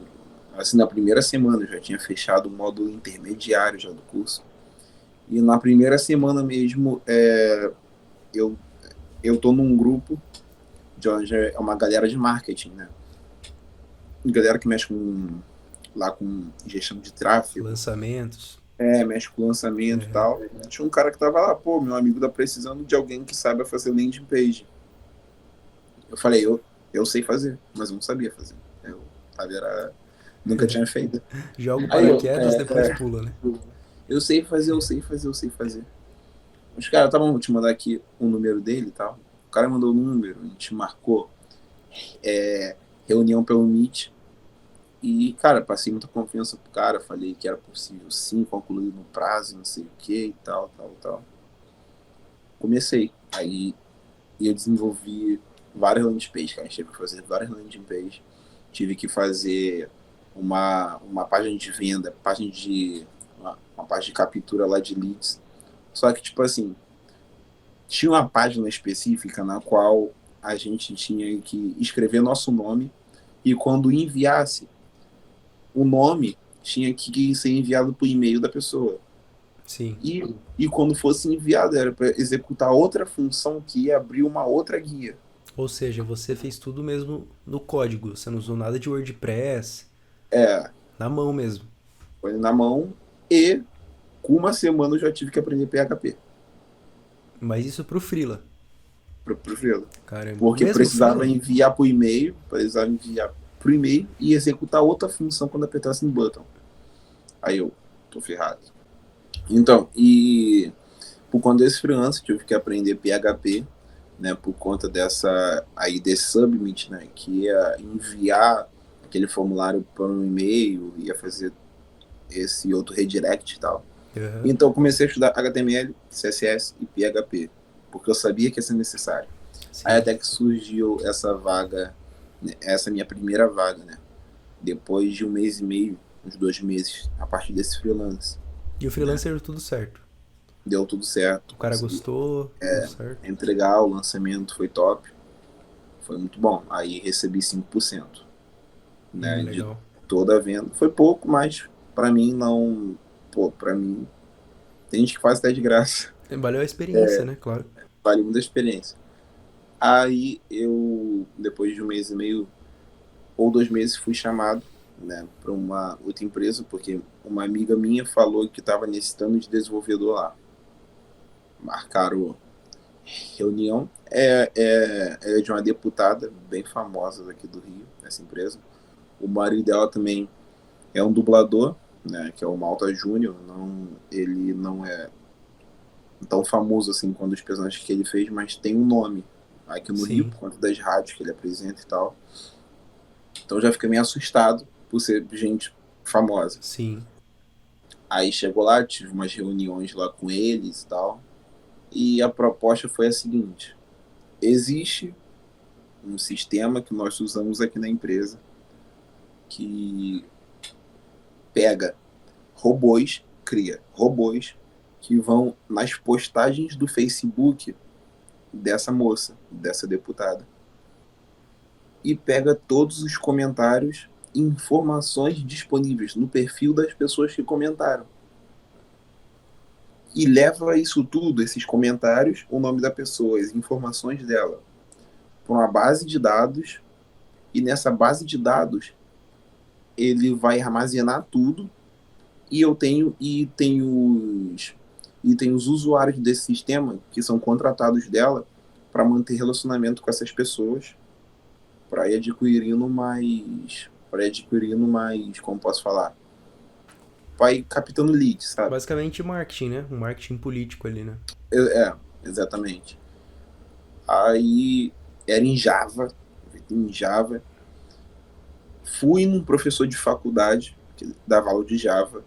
Assim, na primeira semana eu já tinha fechado o módulo intermediário já do curso. E na primeira semana mesmo, eu, eu tô num grupo de onde é uma galera de marketing, né? Galera que mexe lá com gestão de tráfego, Lançamentos. mexe com lançamento e Uhum. tal. Tinha um cara que tava lá, pô, meu amigo tá precisando de alguém que saiba fazer landing page. Eu falei, eu sei fazer, mas eu não sabia fazer. Eu nunca tinha feito. Joga o Aí paraquedas, depois pula, né? eu sei fazer, eu sei fazer, eu sei fazer. Os caras, tá bom, vou te mandar aqui o número dele e tal. O cara mandou o número, a gente marcou reunião pelo Meet. E, cara, passei muita confiança pro cara, falei que era possível sim, concluir no prazo, não sei o que e tal, tal, tal. Comecei. Aí eu desenvolvi várias landing pages, cara. A gente teve que fazer várias landing pages. Tive que fazer uma página de venda, uma página de captura lá de leads. Só que, tipo assim, tinha uma página específica na qual a gente tinha que escrever nosso nome e quando enviasse, o nome tinha que ser enviado por e-mail da pessoa. Sim. E quando fosse enviado, era para executar outra função que ia abrir uma outra guia. Ou seja, você fez tudo mesmo no código. Você não usou nada de WordPress. É, Na mão mesmo. foi na mão e com uma semana eu já tive que aprender PHP Mas isso pro Freela. pro Freela. Caramba. O Porque mesmo precisava Freela? enviar por e-mail, e executar outra função quando apertasse no botão. Aí eu tô ferrado. Então, e por conta desse freelance, tive que aprender PHP, né, por conta desse submit, né, que ia enviar aquele formulário para um e-mail, ia fazer esse outro redirect e tal. Uhum. Então, comecei a estudar HTML, CSS e PHP, porque eu sabia que ia ser necessário. Sim. Aí até que surgiu essa vaga, né, essa minha primeira vaga, né, depois de 1 mês e meio, uns 2 meses, a partir desse freelance. E o freelancer deu tudo certo. Deu tudo certo. O cara gostou, deu certo. Entregar, o lançamento foi top. Foi muito bom. Aí recebi 5%, né, de Legal. toda a venda. Foi pouco, mas pra mim não... Pô, pra mim... Tem gente que faz até de graça. Valeu a experiência, né? Claro. Vale muito a experiência. Aí eu, depois de 1 mês e meio ou 2 meses, fui chamado, né, para uma outra empresa, porque uma amiga minha falou que estava necessitando de desenvolvedor lá. Marcaram reunião. É de uma deputada bem famosa daqui do Rio, essa empresa. O marido dela também é um dublador, né, que é o Malta Júnior. Ele não é tão famoso assim quanto os personagens que ele fez, mas tem um nome aqui no Rio, Sim. por conta das rádios que ele apresenta e tal. Então já fiquei meio assustado por ser gente famosa. Sim. Aí chegou lá, tive umas reuniões lá com eles e tal. E a proposta foi a seguinte: existe um sistema que nós usamos aqui na empresa que pega robôs, cria robôs que vão nas postagens do Facebook dessa moça, dessa deputada, e pega todos os comentários e informações disponíveis no perfil das pessoas que comentaram. E leva isso tudo, esses comentários, o nome da pessoa, as informações dela, para uma base de dados, e nessa base de dados ele vai armazenar tudo, e tem os usuários desse sistema que são contratados dela para manter relacionamento com essas pessoas, para ir adquirindo mais, como posso falar, vai captando leads, sabe? Basicamente marketing, né? Um marketing político ali, né? Exatamente. Aí era em Java. Fui num professor de faculdade que dava aula de Java.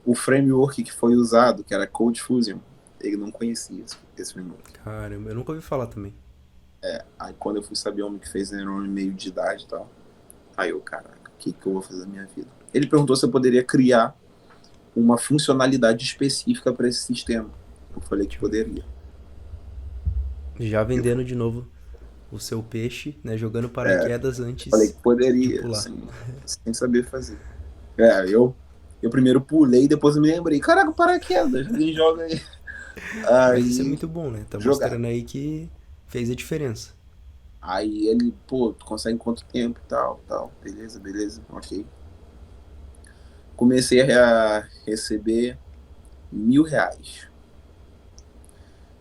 O framework que foi usado, que era Code Fusion, ele não conhecia esse framework. Caramba, eu nunca ouvi falar também. Aí quando eu fui saber o homem que fez, era 1 ano e meio de idade e tal. Aí eu, caraca, o que eu vou fazer da minha vida? Ele perguntou se eu poderia criar uma funcionalidade específica para esse sistema. Eu falei que poderia. Já vendendo de novo o seu peixe, né? Jogando paraquedas antes Falei que de poderia, pular. sem saber fazer. Eu primeiro pulei e depois eu me lembrei. Caraca, paraquedas, alguém joga aí. Mas isso é Aí, muito bom, né? Tá jogar. mostrando aí que fez a diferença. Aí ele, pô, tu consegue em quanto tempo e tal. Beleza, ok. Comecei a receber R$ 1.000.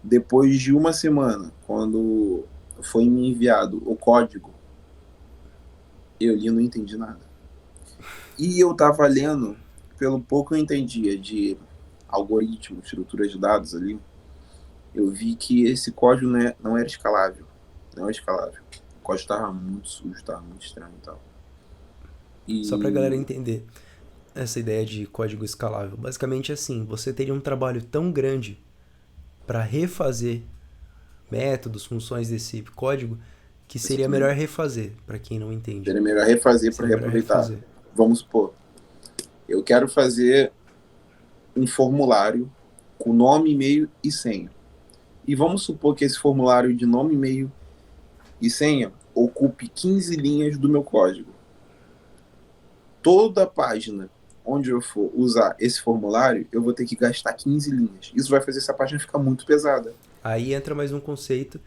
Depois de uma semana, quando foi me enviado o código, eu li e não entendi nada. E eu tava lendo, pelo pouco que eu entendia de algoritmo, estrutura de dados ali, eu vi que esse código não era escalável. Não é escalável. O código estava muito sujo, estava muito estranho e tal. Só pra galera entender essa ideia de código escalável. Basicamente assim, você teria um trabalho tão grande para refazer métodos, funções desse código, que seria melhor refazer, para quem não entende. Seria melhor refazer para reaproveitar. Vamos supor, eu quero fazer um formulário com nome, e-mail e senha. E vamos supor que esse formulário de nome, e-mail e senha ocupe 15 linhas do meu código. Toda página onde eu for usar esse formulário, eu vou ter que gastar 15 linhas. Isso vai fazer essa página ficar muito pesada. Aí entra mais um conceito,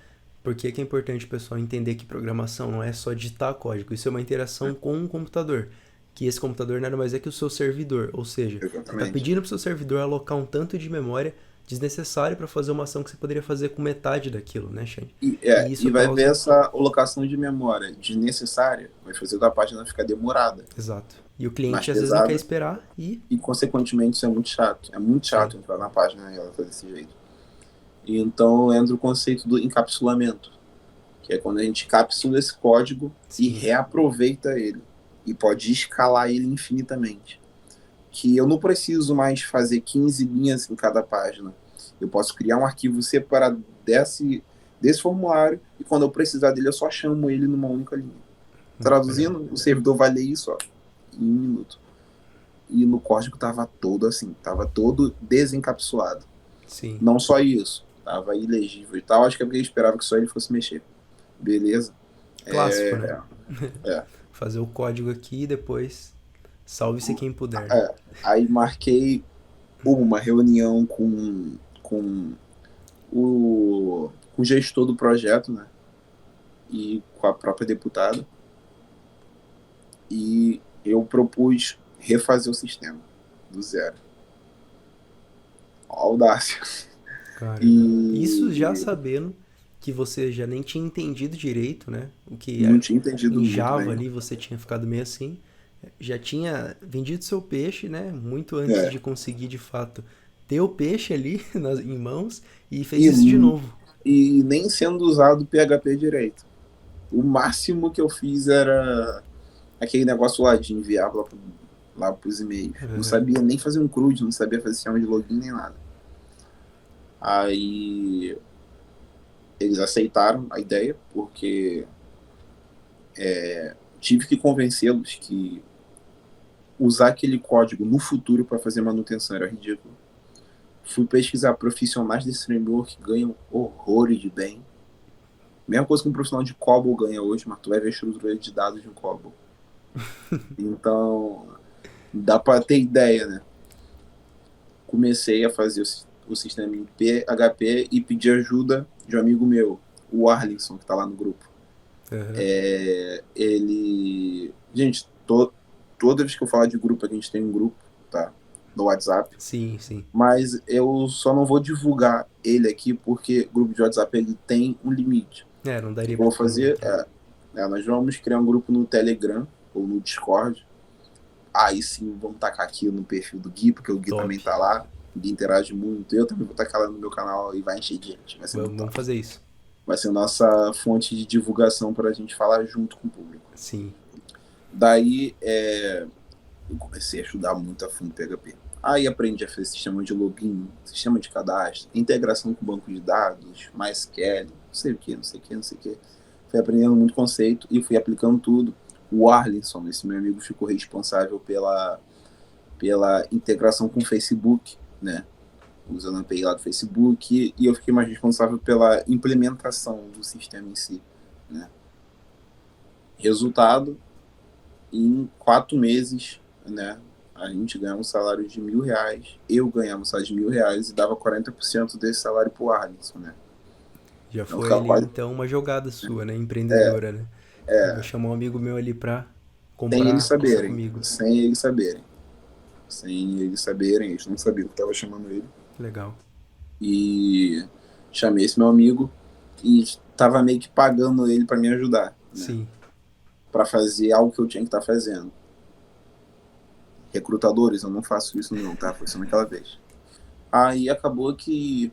porque é importante o pessoal entender que programação não é só digitar código, isso é uma interação com um computador. Que esse computador nada mais é que o seu servidor, ou seja, você está Exatamente. pedindo para o seu servidor alocar um tanto de memória desnecessário para fazer uma ação que você poderia fazer com metade daquilo, né, Shane? E isso E vai ver causa. essa alocação de memória desnecessária, vai fazer a página ficar demorada, Exato. E o mais cliente às vezes não quer pesada, esperar e. e consequentemente isso é muito chato. É muito Sim. chato entrar na página e ela fazer desse jeito. E então entra o conceito do encapsulamento, que é quando a gente capsula esse código e Sim. reaproveita ele. E pode escalar ele infinitamente. Que eu não preciso mais fazer 15 linhas em cada página. Eu posso criar um arquivo separado desse formulário e quando eu precisar dele eu só chamo ele numa única linha. Muito legal. Traduzindo, o servidor vai ler isso em 1 minuto. E no código estava todo assim, estava todo desencapsulado. Sim. Não só isso, estava ilegível e tal. Acho que é porque eu esperava que só ele fosse mexer. Beleza? Clássico, né? É. Fazer o código aqui e depois salve-se quem puder, né? É. Aí marquei uma reunião com o gestor do projeto, né? E com a própria deputada. E eu propus refazer o sistema do zero. Audácia. Caramba. Isso já E sabendo que você já nem tinha entendido direito, né? O que não é tinha entendido em muito Java bem. ali você tinha ficado meio assim. Já tinha vendido seu peixe, né? Muito antes É. de conseguir de fato ter o peixe ali em mãos e fez E, isso de novo. e nem sendo usado PHP direito. O máximo que eu fiz era aquele negócio lá de enviar lá pros e-mails. Não Uhum. sabia nem fazer um CRUD, não sabia fazer sistema de login nem nada. Aí eles aceitaram a ideia, porque tive que convencê-los que usar aquele código no futuro para fazer manutenção era ridículo. Fui pesquisar profissionais desse framework que ganham horrores de bem. Mesma coisa que um profissional de COBOL ganha hoje, mas tu vai ver a estrutura de dados de um COBOL. Então, dá para ter ideia, né? Comecei a fazer o sistema em PHP e pedi ajuda de um amigo meu, o Arlinson, que tá lá no grupo. Uhum. Ele. Gente, toda vez que eu falar de grupo, a gente tem um grupo, tá? No WhatsApp. Sim, sim. Mas eu só não vou divulgar ele aqui porque o grupo de WhatsApp ele tem um limite. É, não O que daria eu pra vou todo mundo fazer entrar. nós vamos criar um grupo no Telegram ou no Discord. Aí sim, vamos tacar aqui no perfil do Gui, porque o Gui Top. também tá lá. O Gui interage muito. Eu também vou tacar lá no meu canal e vai encher de gente. Vai ser muito Vamos top. fazer isso. Vai ser nossa fonte de divulgação para a gente falar junto com o público. Sim. Daí eu comecei a estudar muito a fundo PHP. Aí aprendi a fazer sistema de login, sistema de cadastro, integração com banco de dados, MySQL, não sei o que, não sei o que, não sei o que. Fui aprendendo muito conceito e fui aplicando tudo. O Arlinson, esse meu amigo, ficou responsável pela integração com o Facebook, né? Usando a API lá do Facebook, e eu fiquei mais responsável pela implementação do sistema em si, né? Resultado, em 4 meses, né? A gente ganhava um salário de R$ 1.000, eu ganhava um salário de R$ 1.000 e dava 40% desse salário pro Arlinson, né? Já Então foi ficava ali quase. então uma jogada sua, né? Empreendedora, né? Eu vou chamar um amigo meu ali pra Sem eles comprar isso saberem, comigo. sem eles saberem. Sem eles saberem, eles não sabiam que eu tava chamando ele. Legal. E chamei esse meu amigo e tava meio que pagando ele para me ajudar, né? Sim. Para fazer algo que eu tinha que estar fazendo. Recrutadores, eu não faço isso não, tá? Foi só naquela vez. Aí acabou que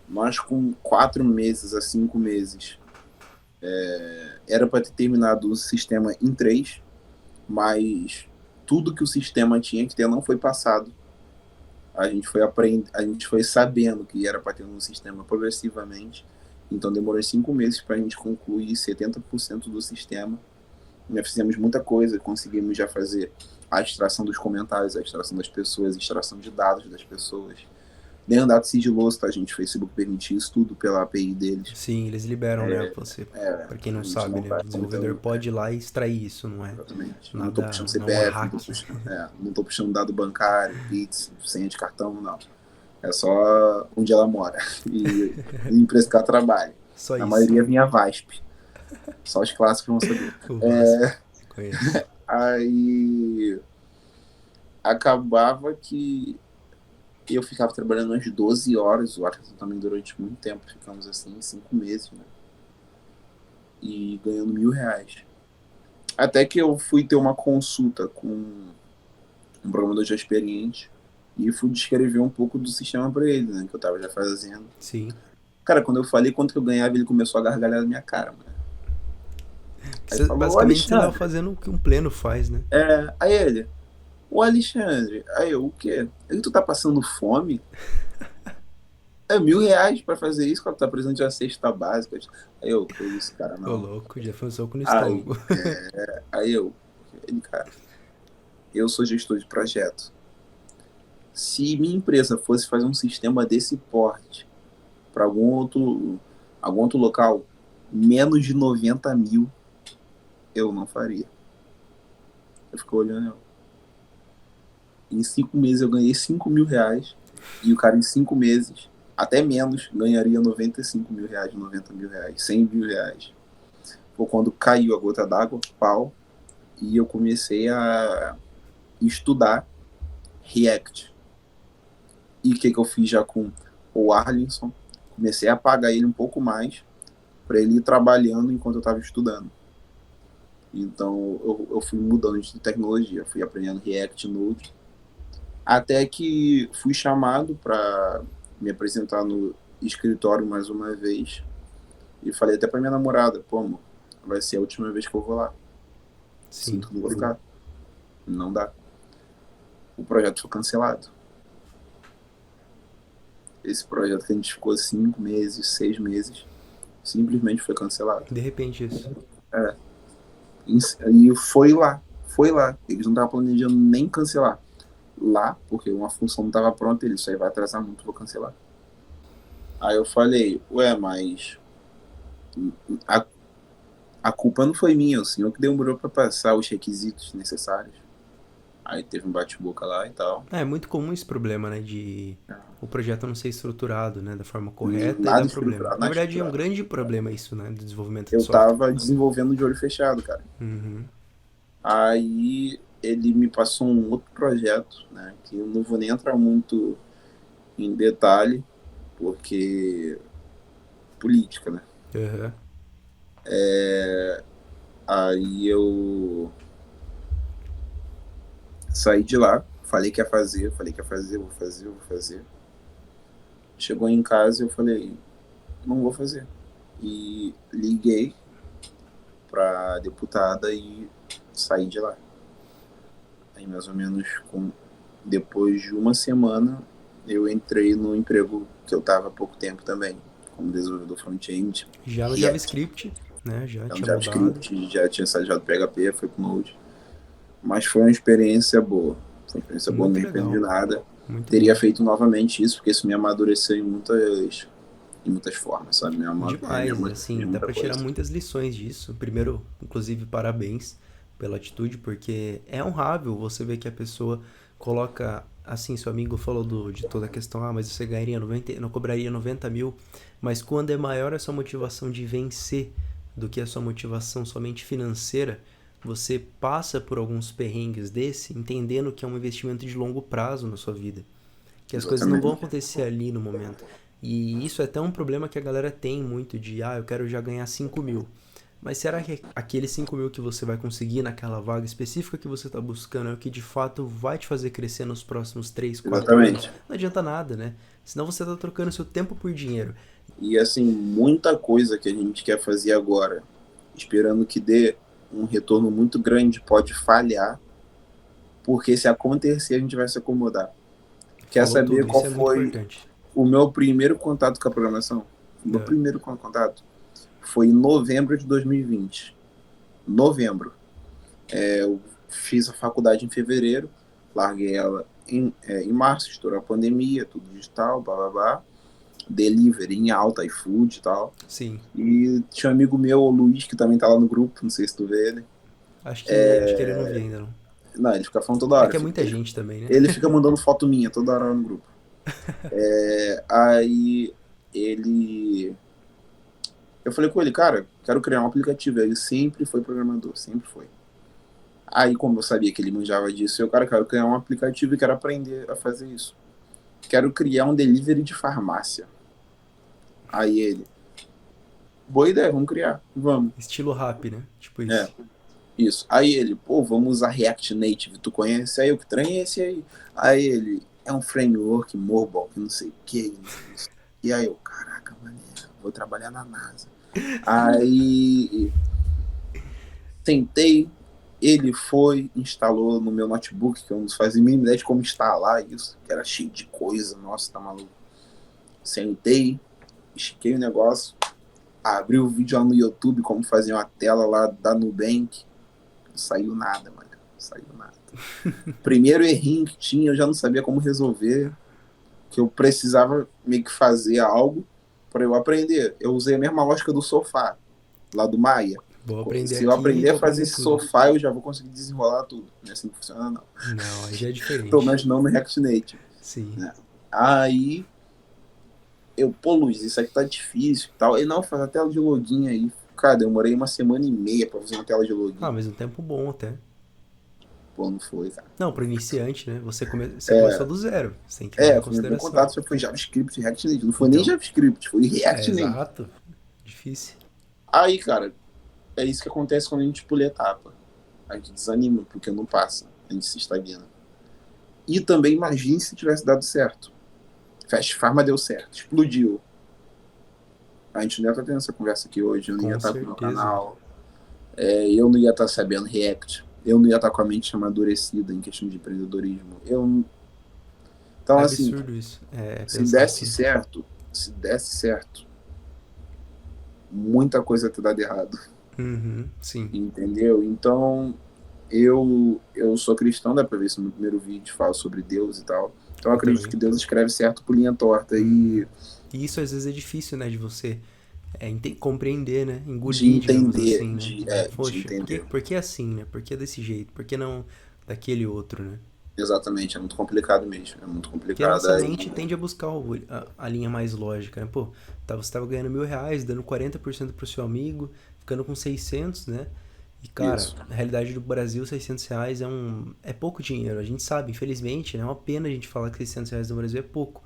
nós com 4 meses a 5 meses era para ter terminado o sistema em 3, mas tudo que o sistema tinha que ter não foi passado. A gente foi a gente foi sabendo que era para ter um sistema progressivamente. Então demorou 5 meses para a gente concluir 70% do sistema. Já fizemos muita coisa, conseguimos já fazer a extração dos comentários, a extração das pessoas, a extração de dados das pessoas. nem dado sigiloso, tá, gente? O Facebook permitir isso tudo pela API deles. Sim, eles liberam, né? Você, pra quem A não gente sabe, não né? tá O desenvolvedor pode ir lá e extrair isso, não é exatamente. Não tô puxando nada, não é CPF, hack. não tô puxando dado bancário, Pix, senha de cartão, não. É só onde ela mora e a empresa que ela trabalha. Só Na isso. maioria vinha VASP. Só os clássicos vão saber. O Vasp, conheço. Aí acabava que eu ficava trabalhando umas 12 horas, o Arthur também durante muito tempo, ficamos assim, 5 meses, né? E ganhando R$ 1.000. Até que eu fui ter uma consulta com um programador já experiente e fui descrever um pouco do sistema para ele, né? Que eu tava já fazendo. Sim. Cara, quando eu falei quanto que eu ganhava, ele começou a gargalhar na minha cara, mano. Aí falou, ô Basicamente você tava Alexandre. fazendo o que um pleno faz, né? Aí ele, ô Alexandre. Aí eu, o quê? Ele, tu tá passando fome? É R$ 1.000 pra fazer isso quando tá precisando de uma cesta básica. Aí eu, que isso, cara, Ô não. louco, já foi um soco no Aí, estômago. aí eu, ele, cara, eu sou gestor de projeto. Se minha empresa fosse fazer um sistema desse porte para algum outro local, menos de 90 mil, eu não faria. Eu fico olhando, em 5 meses eu ganhei R$ 5.000 e o cara em 5 meses, até menos, ganharia R$ 95.000, R$ 90.000, R$ 100.000. Foi quando caiu a gota d'água, pau, e eu comecei a estudar React. E o que eu fiz já com o Arlinson? Comecei a pagar ele um pouco mais para ele ir trabalhando enquanto eu estava estudando. Então eu fui mudando de tecnologia, fui aprendendo React, Node, até que fui chamado para me apresentar no escritório mais uma vez e falei até para minha namorada, pô, amor, vai ser a última vez que eu vou lá. Sim. Sinto que não vou ficar. Não dá. O projeto foi cancelado. Esse projeto que a gente ficou 5 meses, 6 meses, simplesmente foi cancelado. De repente isso. E foi lá. Eles não estavam planejando nem cancelar. Lá, porque uma função não estava pronta, isso aí vai atrasar muito, vou cancelar. Aí eu falei, ué, mas a, a culpa não foi minha, o senhor que demorou para passar os requisitos necessários. Aí teve um bate-boca lá e tal. É muito comum esse problema, né? De o projeto não ser estruturado, né? Da forma correta e Nada dá problema. estruturado, Na nada verdade é um estruturado. grande problema isso, né? Do desenvolvimento de Eu software. tava desenvolvendo de olho fechado, cara. Uhum. Aí ele me passou um outro projeto, né? Que eu não vou nem entrar muito em detalhe, porque política, né? Uhum. Aí eu saí de lá, falei que ia fazer, vou fazer. Chegou em casa e eu falei, não vou fazer. E liguei pra deputada e saí de lá. Aí mais ou menos depois de uma semana eu entrei no emprego que eu estava há pouco tempo também, como desenvolvedor front-end. Já no React. JavaScript, né? Já Então, tinha JavaScript, mudado. já tinha saído do PHP, foi pro Node. Mas foi uma experiência boa. Foi uma experiência boa, não Muito me arrependi de legal. nada. Muito Teria bom. feito novamente isso, porque isso me amadureceu em muitas formas, sabe? Demais, Em assim, dá muita pra tirar coisa. muitas lições disso. Primeiro, inclusive, parabéns pela atitude, porque é honrável você ver que a pessoa coloca, assim, seu amigo falou de toda a questão, mas você ganharia 90, não cobraria 90 mil, mas quando é maior a sua motivação de vencer do que a sua motivação somente financeira, você passa por alguns perrengues desse, entendendo que é um investimento de longo prazo na sua vida. Que as coisas não vão Exatamente. acontecer ali no momento. E isso é até um problema que a galera tem muito de, eu quero já ganhar 5 mil. Mas será que aqueles 5 mil que você vai conseguir naquela vaga específica que você está buscando é o que de fato vai te fazer crescer nos próximos 3 4 anos? Exatamente. Não adianta nada, né? Senão você está trocando seu tempo por dinheiro. E assim, muita coisa que a gente quer fazer agora, esperando que dê um retorno muito grande, pode falhar, porque se acontecer, a gente vai se acomodar. Quer Falou saber tudo, qual isso é muito foi importante. o meu primeiro contato com a programação? O meu É. primeiro contato foi em novembro de 2020. Novembro. Eu fiz a faculdade em fevereiro, larguei ela em março, estourou a pandemia, tudo digital, blá blá blá. Delivery em alta, iFood e tal. Sim. E tinha um amigo meu, o Luiz, que também tá lá no grupo, não sei se tu vê ele. Acho que ele não vi ainda, não. Não, ele fica falando toda É hora. que é muita gente também, né? Ele fica mandando foto minha toda hora no grupo. Aí ele. Eu falei com ele, cara, quero criar um aplicativo. Ele sempre foi programador, sempre foi. Aí, como eu sabia que ele manjava disso, eu, cara, quero criar um aplicativo e quero aprender a fazer isso. Quero criar um delivery de farmácia. Aí ele, boa ideia, vamos criar, vamos. Estilo rap, né? Tipo É, isso. isso. Aí ele, pô, vamos usar React Native, tu conhece? Aí eu, que trem é esse aí? Aí ele, é um framework mobile, que não sei o que. E aí eu, caraca, maneiro, vou trabalhar na NASA. Aí tentei, ele foi, instalou no meu notebook, que eu não fazia a mínima ideia de como instalar isso, que era cheio de coisa, nossa, tá maluco. Sentei, estiquei o negócio, abri o vídeo lá no YouTube, como fazer uma tela lá da Nubank. Não saiu nada, mano. Não saiu nada. Primeiro errinho que tinha, eu já não sabia como resolver, que eu precisava meio que fazer algo para eu aprender. Eu usei a mesma lógica do sofá, lá do Maia. Vou aprender Se eu aqui e aprender vou a fazer aprender esse tudo. sofá, eu já vou conseguir desenrolar tudo. Não é assim que funciona, não. Não, aí já é Pelo diferente. menos não no React Native. Sim. Né? Aí eu, pô, Luiz, isso aqui tá difícil e tal. Ele, não, faz a tela de login aí. Cara, demorei 1 semana e meia pra fazer uma tela de login. Ah, mas um tempo bom até. Pô, não foi, cara. Não, pro iniciante, né? Você começou do zero. Você tem que levar em Foi meu primeiro consideração. contato, já foi JavaScript e React Native. Não foi nem Então, JavaScript, foi é React Native. exato. Difícil. Aí, cara, é isso que acontece quando a gente pula etapa. A gente desanima, porque não passa. A gente se estagna. E também imagine se tivesse dado certo. Fast Pharma deu certo, explodiu. A gente não ia estar tendo essa conversa aqui hoje, eu não ia Com estar com o meu certeza. canal, eu não ia estar sabendo React, eu não ia estar com a mente amadurecida em questão de empreendedorismo. Então, É assim, absurdo isso. É, se pensar desse assim. certo, se desse certo, muita coisa ia ter dado errado, Uhum, sim. entendeu? Então, eu sou cristão, dá pra ver isso no primeiro vídeo, falo sobre Deus e tal. Então, eu Eu acredito também. que Deus escreve certo por linha torta Uhum. e E isso às vezes é difícil, né, de você compreender, né? de Engolir, digamos entender, assim, né? de Poxa, entender. por que assim, né? Por que desse jeito? Por que não daquele outro, né? Exatamente, é muito complicado mesmo. É muito Porque a complicado. nossa mente Aí, tende a buscar a linha mais lógica, né? Pô, você tava ganhando R$ 1.000, dando 40% pro seu amigo, ficando com 600, né? E, cara, isso. na realidade do Brasil, R$ 600 é pouco dinheiro. A gente sabe, infelizmente, né? É uma pena a gente falar que R$ 600 no Brasil é pouco.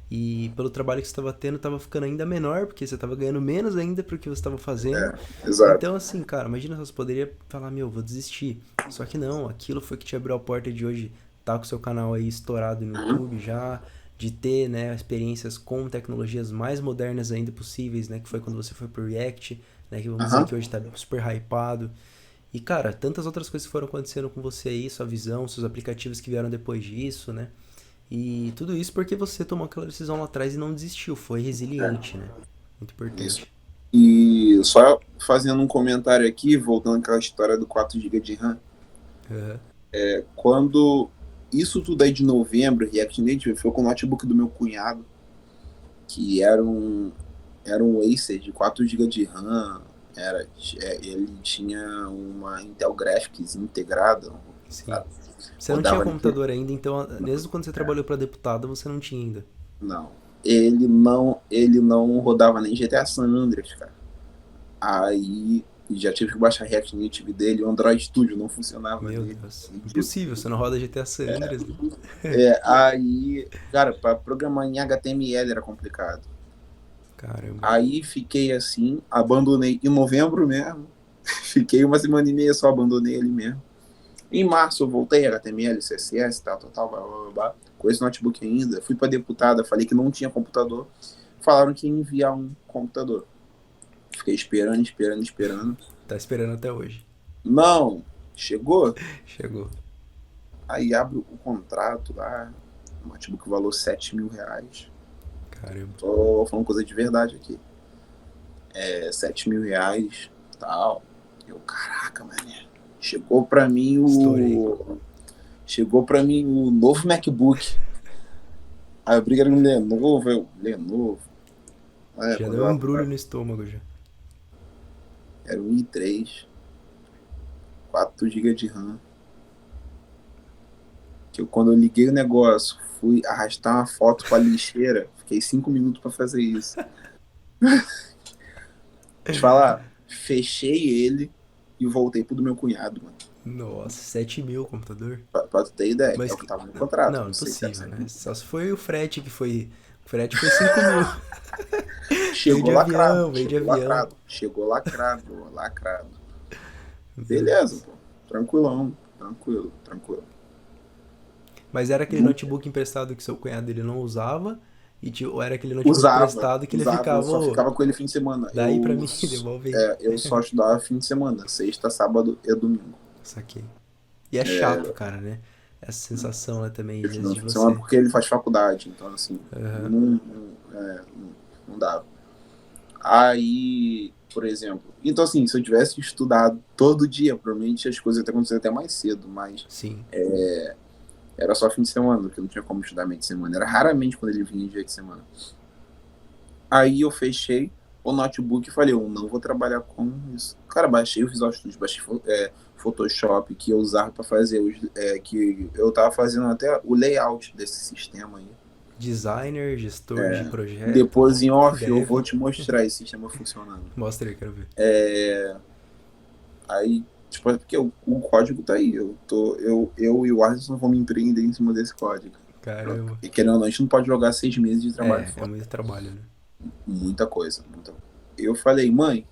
E pelo trabalho que você estava tendo, estava ficando ainda menor, porque você estava ganhando menos ainda pro que você estava fazendo. Exato. Então, assim, cara, imagina se você poderia falar, meu, vou desistir. Só que não, aquilo foi que te abriu a porta de hoje tá com o seu canal aí estourado no YouTube já, de ter, né, experiências com tecnologias mais modernas ainda possíveis, né, que foi quando você foi pro React, né, que vamos dizer Aham. que hoje tá super hypado. E, cara, tantas outras coisas que foram acontecendo com você aí, sua visão, seus aplicativos que vieram depois disso, né? E tudo isso porque você tomou aquela decisão lá atrás e não desistiu, foi resiliente, né? Muito Isso. importante. E só fazendo um comentário aqui, voltando àquela história do 4 GB de RAM. Uhum. Quando isso tudo aí de novembro, React Native, foi com o notebook do meu cunhado, que era um Acer de 4 GB de RAM. Ele tinha uma Intel Graphics integrada. Sim. Você não tinha Rodava ali. computador ainda, então, mesmo quando você trabalhou para deputado, você não tinha ainda. Não. Ele não rodava nem GTA San Andreas, cara. Aí já tive que baixar React Native dele, o Android Studio não funcionava Meu nele. Deus. Ridículo. Impossível, você não roda GTA San Andreas, né? Aí, cara, para programar em HTML era complicado. Caramba. Aí fiquei assim, abandonei em novembro mesmo. Fiquei 1 semana e meia só, abandonei ele mesmo. Em março eu voltei, HTML, CSS, tal, blá, blá, blá, com esse notebook ainda. Fui para deputada, falei que não tinha computador. Falaram que ia enviar um computador. Fiquei esperando. Tá esperando até hoje. Não, chegou. Chegou. Aí abre o contrato lá. O notebook valor R$ 7.000. Caramba. Tô falando coisa de verdade aqui. R$ 7.000, tal. Eu, caraca, mané. Chegou pra mim Estourei. Chegou pra mim o novo MacBook. Aí eu briguei no Lenovo, Lenovo. Já Quando deu eu um abri, embrulho no estômago já. era um i3, 4 GB de RAM. Quando eu liguei o negócio, fui arrastar uma foto pra lixeira, fiquei 5 minutos pra fazer isso. Te falar, fechei ele e voltei pro do meu cunhado, mano. Nossa, 7 mil o computador. Pra tu ter ideia, é Mas o que que. tava no contrato, Não, não sei se era impossível, certo. né? Só se foi o frete que foi. O frete foi 5 mil. Veio Chegou de lacrado, avião, veio de chegou avião. lacrado, chegou lacrado, lacrado. Meu Beleza, Deus. pô. Tranquilão, tranquilo, tranquilo. Mas era aquele Não notebook emprestado que seu cunhado ele não usava? Ou era aquele notebook usava, emprestado que ele usava, eu ficava, só ô, ficava com ele fim de semana. daí pra mim, devolve aí. Eu só estudava fim de semana, sexta, sábado e domingo. Saquei. E é chato, cara, né? Essa sensação, né, também, Eu às vezes, estudava de fim de semana você. porque ele faz faculdade, então assim, Aham. não dava. Aí, por exemplo, então assim, se eu tivesse estudado todo dia, provavelmente as coisas iam ter acontecido até mais cedo, mas Sim. era só fim de semana, porque não tinha como estudar meio de semana. Era raramente quando ele vinha em dia de semana. Aí eu fechei o notebook e falei, eu não vou trabalhar com isso. Cara, baixei o Visual Studio, baixei Photoshop, que eu usava para fazer, que eu tava fazendo até o layout desse sistema aí. Designer, gestor de projeto, Depois em off eu dev. vou te mostrar esse sistema funcionando. Mostra aí, quero ver. Aí, tipo, é porque o código tá aí. Eu e o Arson vamos empreender em cima desse código. Caramba. E querendo ou não, a gente não pode jogar 6 meses de trabalho É fora. muito trabalho, né? Muita coisa, muita. Eu falei, mãe,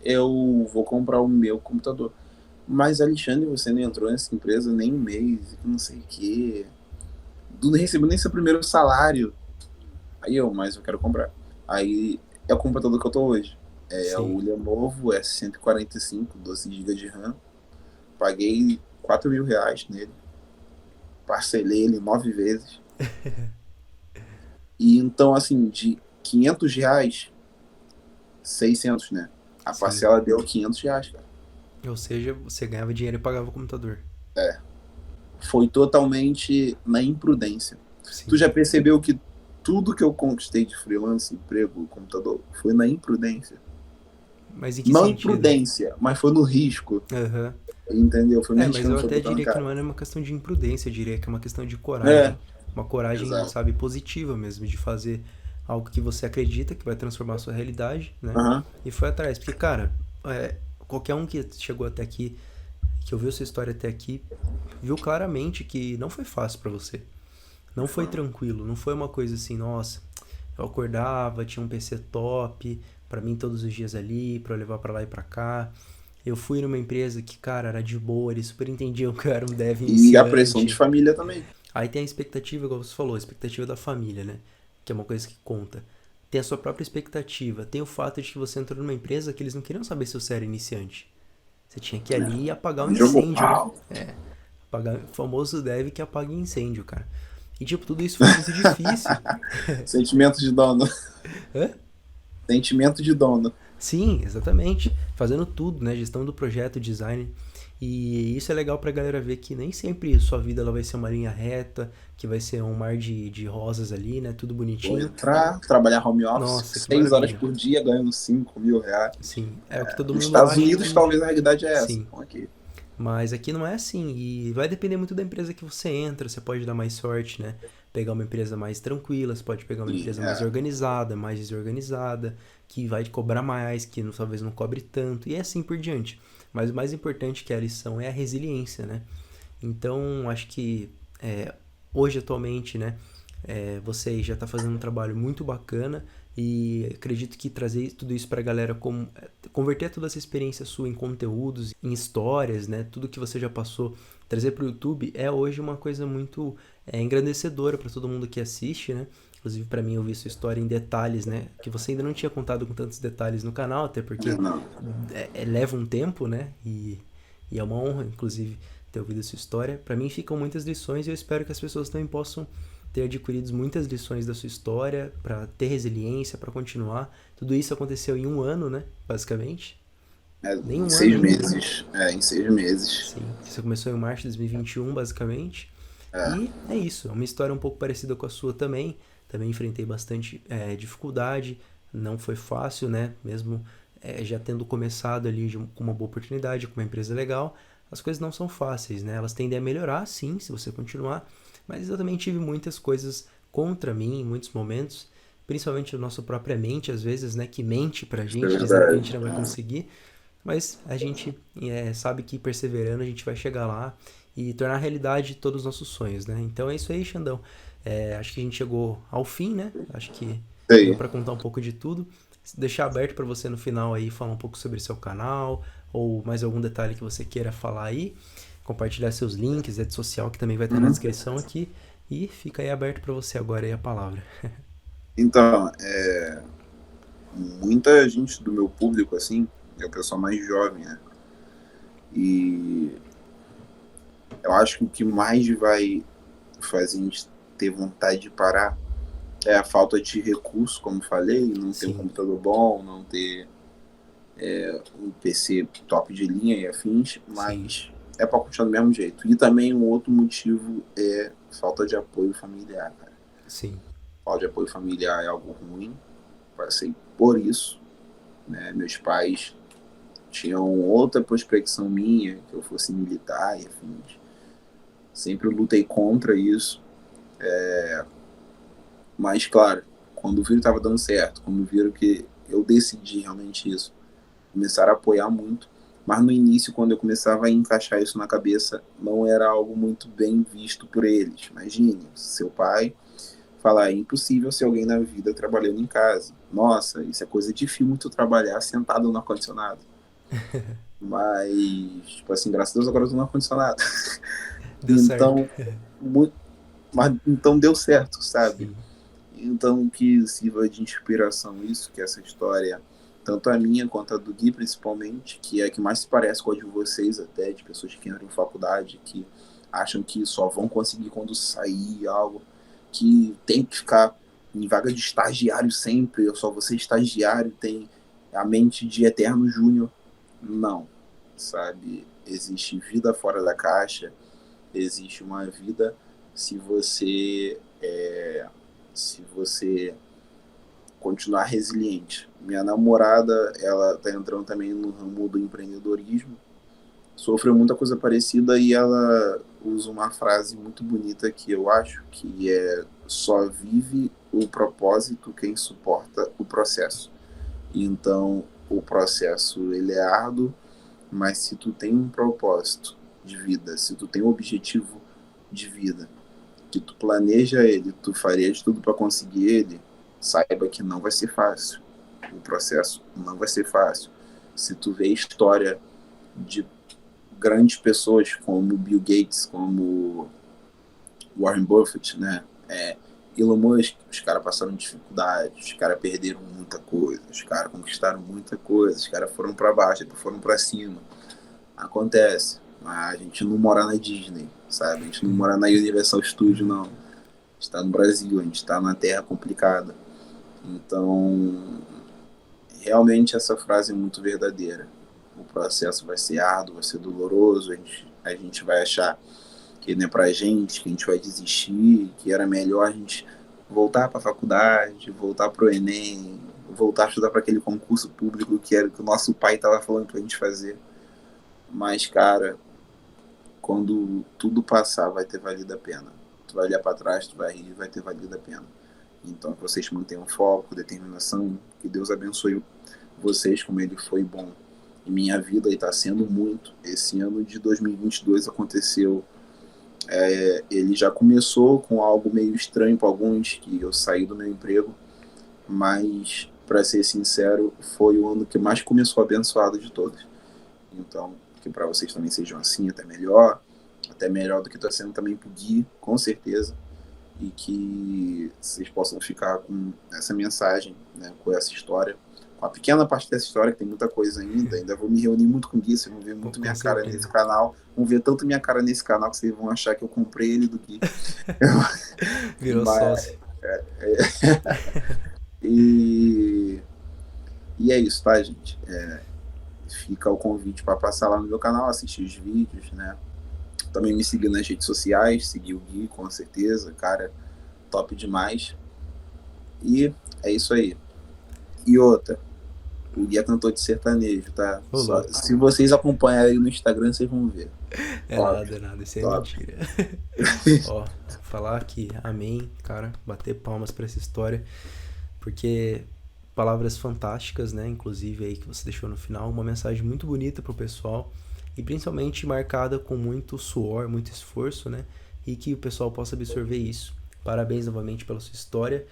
eu vou comprar o meu computador. Mas, Alexandre, você não entrou nessa empresa nem um mês, não sei o quê. Tu não recebeu nem seu primeiro salário. Mas eu quero comprar. Aí é o computador que eu tô hoje. É Sim. o Lenovo S145, 12 GB de RAM. Paguei R$ 4.000 nele. Parcelei ele 9 vezes. E então, assim, de R$ 500, 600, né? A Sim. parcela deu R$ 500, cara. Ou seja, você ganhava dinheiro e pagava o computador. Foi totalmente na imprudência. Tu Sim. já percebeu que tudo que eu conquistei de freelance, emprego, computador, foi na imprudência? Mas em que Não sentido? imprudência, mas foi no risco. Aham. Entendeu? Foi me Mas arriscando, eu foi até botando diria que cara. não é uma questão de imprudência, eu diria que é uma questão de É, coragem. Uma coragem, exato. sabe, positiva mesmo, de fazer algo que você acredita que vai transformar a sua realidade, né? Aham. E foi atrás. Porque, cara, qualquer um que chegou até aqui, que ouviu sua história até aqui, viu claramente que não foi fácil pra você. Não foi tranquilo, não foi uma coisa assim, nossa, eu acordava, tinha um PC top, pra mim todos os dias ali, pra eu levar pra lá e pra cá. Eu fui numa empresa que, cara, era de boa, eles super entendiam que eu era um dev E a pressão de iniciante. família também. Aí tem a expectativa, igual você falou, a expectativa da família, né? Que é uma coisa que conta. Tem a sua própria expectativa. Tem o fato de que você entrou numa empresa que eles não queriam saber se você era iniciante. Você tinha que ir ali e apagar o Jogou incêndio, né? pau. Apagar, o famoso dev que apaga incêndio, cara. E, tipo, tudo isso foi muito difícil. Sentimento de dono. Hã? Sentimento de dono. Sim, exatamente. Fazendo tudo, né? Gestão do projeto, design. E isso é legal pra galera ver que nem sempre sua vida ela vai ser uma linha reta, que vai ser um mar de rosas ali, né? Tudo Vou bonitinho. entrar, trabalhar home office, Nossa, que 6 horas maravilha. por dia, ganhando R$ 5.000. Sim, é o que todo Nos mundo Estados acha Unidos, que. talvez a realidade é essa. Sim. Então, aqui. Mas aqui não é assim. E vai depender muito da empresa que você entra. Você pode dar mais sorte, né? Pegar uma empresa mais tranquila, você pode pegar uma E, empresa mais organizada, mais desorganizada, que vai te cobrar mais, que talvez não cobre tanto, e assim por diante. Mas o mais importante que é a lição é a resiliência, né? Então, acho que hoje, atualmente, né, você já está fazendo um trabalho muito bacana e acredito que trazer tudo isso para a galera, converter toda essa experiência sua em conteúdos, em histórias, né, tudo que você já passou, trazer para o YouTube é hoje uma coisa muito engrandecedora para todo mundo que assiste, né? Inclusive para mim eu vi sua história em detalhes, né? Que você ainda não tinha contado com tantos detalhes no canal, até porque não. leva um tempo, né? E é uma honra, inclusive, ter ouvido a sua história. Para mim ficam muitas lições e eu espero que as pessoas também possam ter adquirido muitas lições da sua história para ter resiliência, para continuar. Tudo isso aconteceu em um ano, né? Basicamente. Nem Em um ano seis ainda. meses. Em 6 meses. Sim, você começou em março de 2021, basicamente. É, E é isso, é uma história um pouco parecida com a sua também. Também enfrentei bastante dificuldade, não foi fácil, né? Mesmo já tendo começado ali com uma boa oportunidade, com uma empresa legal, as coisas não são fáceis, né? Elas tendem a melhorar, sim, se você continuar, mas eu também tive muitas coisas contra mim em muitos momentos, principalmente a nossa própria mente, às vezes, né? Que mente pra isso é gente, dizendo que a gente verdade. não vai conseguir. Mas a gente sabe que perseverando a gente vai chegar lá e tornar realidade todos os nossos sonhos, né? Então é isso aí, Xandão. Acho que a gente chegou ao fim, né? Acho que Isso deu aí. para contar um pouco de tudo. Deixar aberto para você no final aí falar um pouco sobre seu canal ou mais algum detalhe que você queira falar aí. Compartilhar seus links, rede social que também vai estar na Uhum. descrição aqui. E fica aí aberto para você agora aí a palavra. Então, muita gente do meu público, assim, é o pessoal mais jovem, né? E eu acho que o que mais vai fazer a gente ter vontade de parar é a falta de recurso, como falei, não ter um Sim, computador bom, não ter um PC top de linha e afins, sim, mas é para continuar do mesmo jeito. E também um outro motivo é falta de apoio familiar, cara. sim, Falta de apoio familiar é algo ruim, passei por isso, né? Meus pais tinham outra prospecção minha, que eu fosse militar e afins. Sempre lutei contra isso, mas claro, quando viram que estava dando certo, quando viram que eu decidi realmente isso, começaram a apoiar muito. Mas no início, quando eu começava a encaixar isso na cabeça, não era algo muito bem visto por eles. Imagine, seu pai falar, é impossível ser alguém na vida trabalhando em casa. Nossa, isso é coisa de filme tu trabalhar sentado no ar-condicionado. Mas, tipo assim, graças a Deus agora eu tô no ar-condicionado. deu certo. Então, muito, mas então deu certo, sabe? Sim, Então que sirva de inspiração isso, que essa história, tanto a minha quanto a do Gui principalmente, que é a que mais se parece com a de vocês até, de pessoas que entram em faculdade, que acham que só vão conseguir quando sair algo, que tem que ficar em vaga de estagiário sempre, eu só vou ser estagiário, tem a mente de eterno júnior. Não, sabe? Existe vida fora da caixa, existe uma vida se você se você continuar resiliente. Minha namorada, ela tá entrando também no ramo do empreendedorismo, sofreu muita coisa parecida e ela usa uma frase muito bonita que eu acho que é só vive o propósito quem suporta o processo. Então, o processo ele é árduo, mas se tu tem um propósito de vida, se tu tem um objetivo de vida, que tu planeja ele, tu faria de tudo para conseguir ele, saiba que não vai ser fácil. O processo não vai ser fácil. Se tu vê a história de grandes pessoas como Bill Gates, como Warren Buffett, né? Elon Musk, os caras passaram dificuldades, os caras perderam muita coisa, os caras conquistaram muita coisa, os caras foram para baixo, depois foram para cima. Acontece. Mas a gente não mora na Disney, sabe? A gente não mora na Universal Studio, não. A gente está no Brasil, a gente está na terra complicada. Então, realmente essa frase é muito verdadeira. O processo vai ser árduo, vai ser doloroso, a gente vai achar que não é pra gente, que a gente vai desistir, que era melhor a gente voltar para a faculdade, voltar para o Enem, voltar a estudar para aquele concurso público que era que o nosso pai estava falando para a gente fazer. Mas, cara, quando tudo passar, vai ter valido a pena. Tu vai olhar para trás, tu vai rir, vai ter valido a pena. Então, que vocês mantenham foco, determinação, que Deus abençoe vocês como Ele foi bom em minha vida e está sendo muito. Esse ano de 2022 aconteceu, ele já começou com algo meio estranho para alguns, que eu saí do meu emprego, mas, para ser sincero, foi o ano que mais começou abençoado de todos. Então, que para vocês também sejam assim, até melhor do que está sendo também para o Gui, com certeza, e que vocês possam ficar com essa mensagem, né, com essa história, com a pequena parte dessa história, que tem muita coisa ainda vou me reunir muito com o Gui, vocês vão ver muito com minha cara nesse certeza. canal, vão ver tanto minha cara nesse canal que vocês vão achar que eu comprei ele do Gui. Virou Mas, sócio. e, e é isso, tá, gente? fica o convite para passar lá no meu canal, assistir os vídeos, né? Também me seguir nas redes sociais, seguir o Gui, com certeza, cara, top demais. E é isso aí. E outra, o Gui é cantor de sertanejo, tá? Só, se vocês acompanharem no Instagram, vocês vão ver. É nada, isso aí é mentira. Ó, falar aqui, amém, cara, bater palmas pra essa história, porque palavras fantásticas, né, inclusive aí que você deixou no final, uma mensagem muito bonita pro pessoal, e principalmente marcada com muito suor, muito esforço, né, e que o pessoal possa absorver isso. Parabéns novamente pela sua história.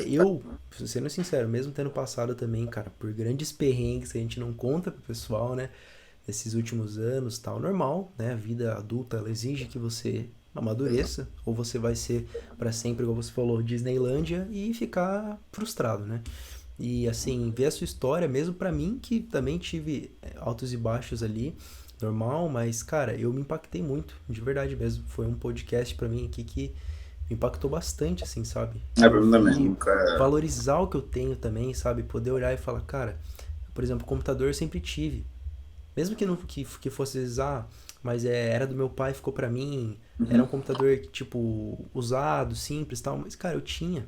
Eu, sendo sincero, mesmo tendo passado também, cara, por grandes perrengues que a gente não conta pro pessoal, né, nesses últimos anos, tal, normal, né, a vida adulta, ela exige que você amadureça, ou você vai ser para sempre, igual você falou, Disneylândia e ficar frustrado, né? E assim, ver a sua história, mesmo pra mim, que também tive altos e baixos ali, normal, mas cara, eu me impactei muito, de verdade mesmo. Foi um podcast pra mim aqui que me impactou bastante, assim, sabe? É Eu pra mim vi cara. valorizar o que eu tenho também, sabe? Poder olhar e falar, cara, por exemplo, computador eu sempre tive. Mesmo que não que fosse mas era do meu pai, ficou pra mim, era um computador tipo usado, simples, tal, mas cara, eu tinha,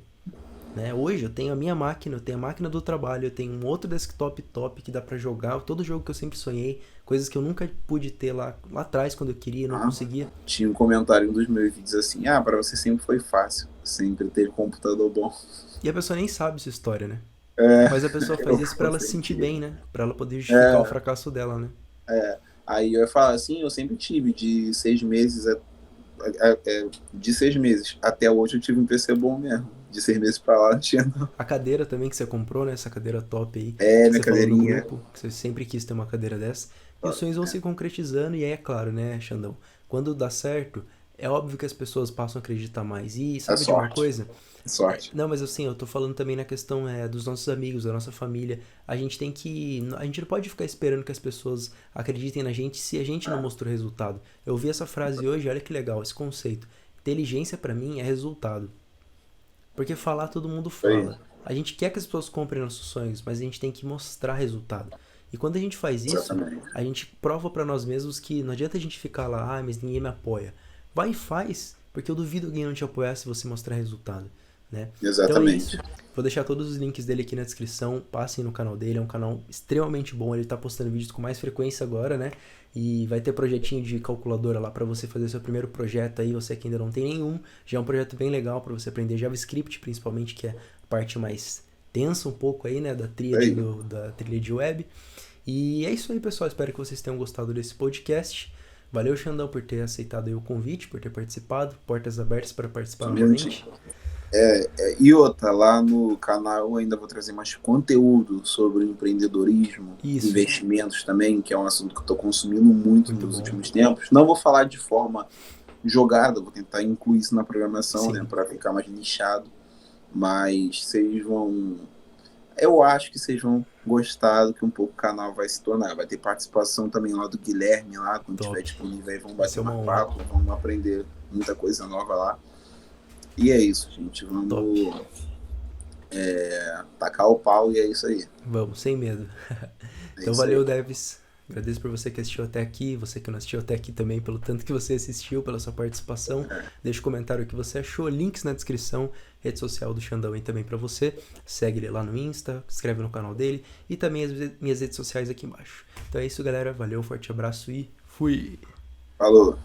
né? Hoje eu tenho a minha máquina, eu tenho a máquina do trabalho, eu tenho um outro desktop top que dá pra jogar, todo jogo que eu sempre sonhei, coisas que eu nunca pude ter lá atrás quando eu queria, não conseguia. Tinha um comentário em um dos meus vídeos assim: "Ah, para você sempre foi fácil, sempre teve computador bom". E a pessoa nem sabe essa história, né? É, Mas a pessoa faz eu isso pra ela se sentir consenti. bem, né? Pra ela poder justificar o fracasso dela, né? Aí eu ia falar assim, eu sempre tive de 6 meses de 6 meses até hoje eu tive um PC bom mesmo. De 6 meses pra lá não tinha não. A cadeira também que você comprou, né? Essa cadeira top aí, que Minha você falou no cadeirinha. grupo, que você sempre quis ter uma cadeira dessa. E os sonhos vão se concretizando, e aí é claro, né, Xandão? Quando dá certo, é óbvio que as pessoas passam a acreditar mais. E É sabe de uma sorte. coisa? É sorte. Não, mas assim, eu tô falando também na questão dos nossos amigos, da nossa família. A gente tem que. A gente não pode ficar esperando que as pessoas acreditem na gente se a gente não mostrou resultado. Eu vi essa frase hoje, olha que legal, esse conceito. Inteligência pra mim é resultado. Porque falar todo mundo Aí, fala. A gente quer que as pessoas comprem nossos sonhos, mas a gente tem que mostrar resultado. E quando a gente faz isso, exatamente. a gente prova pra nós mesmos que não adianta a gente ficar lá, mas ninguém me apoia. Vai e faz, porque eu duvido alguém não te apoiar se você mostrar resultado, né? Então é isso. Exatamente. Vou deixar todos os links dele aqui na descrição. Passem no canal dele, é um canal extremamente bom. Ele tá postando vídeos com mais frequência agora, né? E vai ter projetinho de calculadora lá pra você fazer seu primeiro projeto aí, você que ainda não tem nenhum. Já é um projeto bem legal pra você aprender JavaScript, principalmente, que é a parte mais tensa um pouco aí, né, da tríade da trilha de web. E é isso aí, pessoal. Espero que vocês tenham gostado desse podcast. Valeu, Xandão, por ter aceitado aí o convite, por ter participado. Portas abertas para participar novamente. E outra, lá no canal eu ainda vou trazer mais conteúdo sobre empreendedorismo, Isso, investimentos também, que é um assunto que eu estou consumindo muito muito nos bom. últimos tempos. Não vou falar de forma jogada, vou tentar incluir isso na programação, né, Sim. para ficar mais nichado. Mas vocês vão. Eu acho que vocês vão gostar do que um pouco o canal vai se tornar. Vai ter participação também lá do Guilherme, lá, quando Top. estiver disponível, aí vão Vai bater ser uma mais honra. papo, vamos aprender muita coisa nova lá. E é isso, gente. Top. Vamos tacar o pau e é isso aí. Vamos, sem medo. É Então isso valeu, aí. Devis. Agradeço por você que assistiu até aqui, você que não assistiu até aqui também, pelo tanto que você assistiu, pela sua participação. Deixa um comentário o que você achou, links na descrição, rede social do Xandão aí também pra você. Segue ele lá no Insta, se inscreve no canal dele e também as minhas redes sociais aqui embaixo. Então é isso, galera. Valeu, forte abraço e fui! Falou.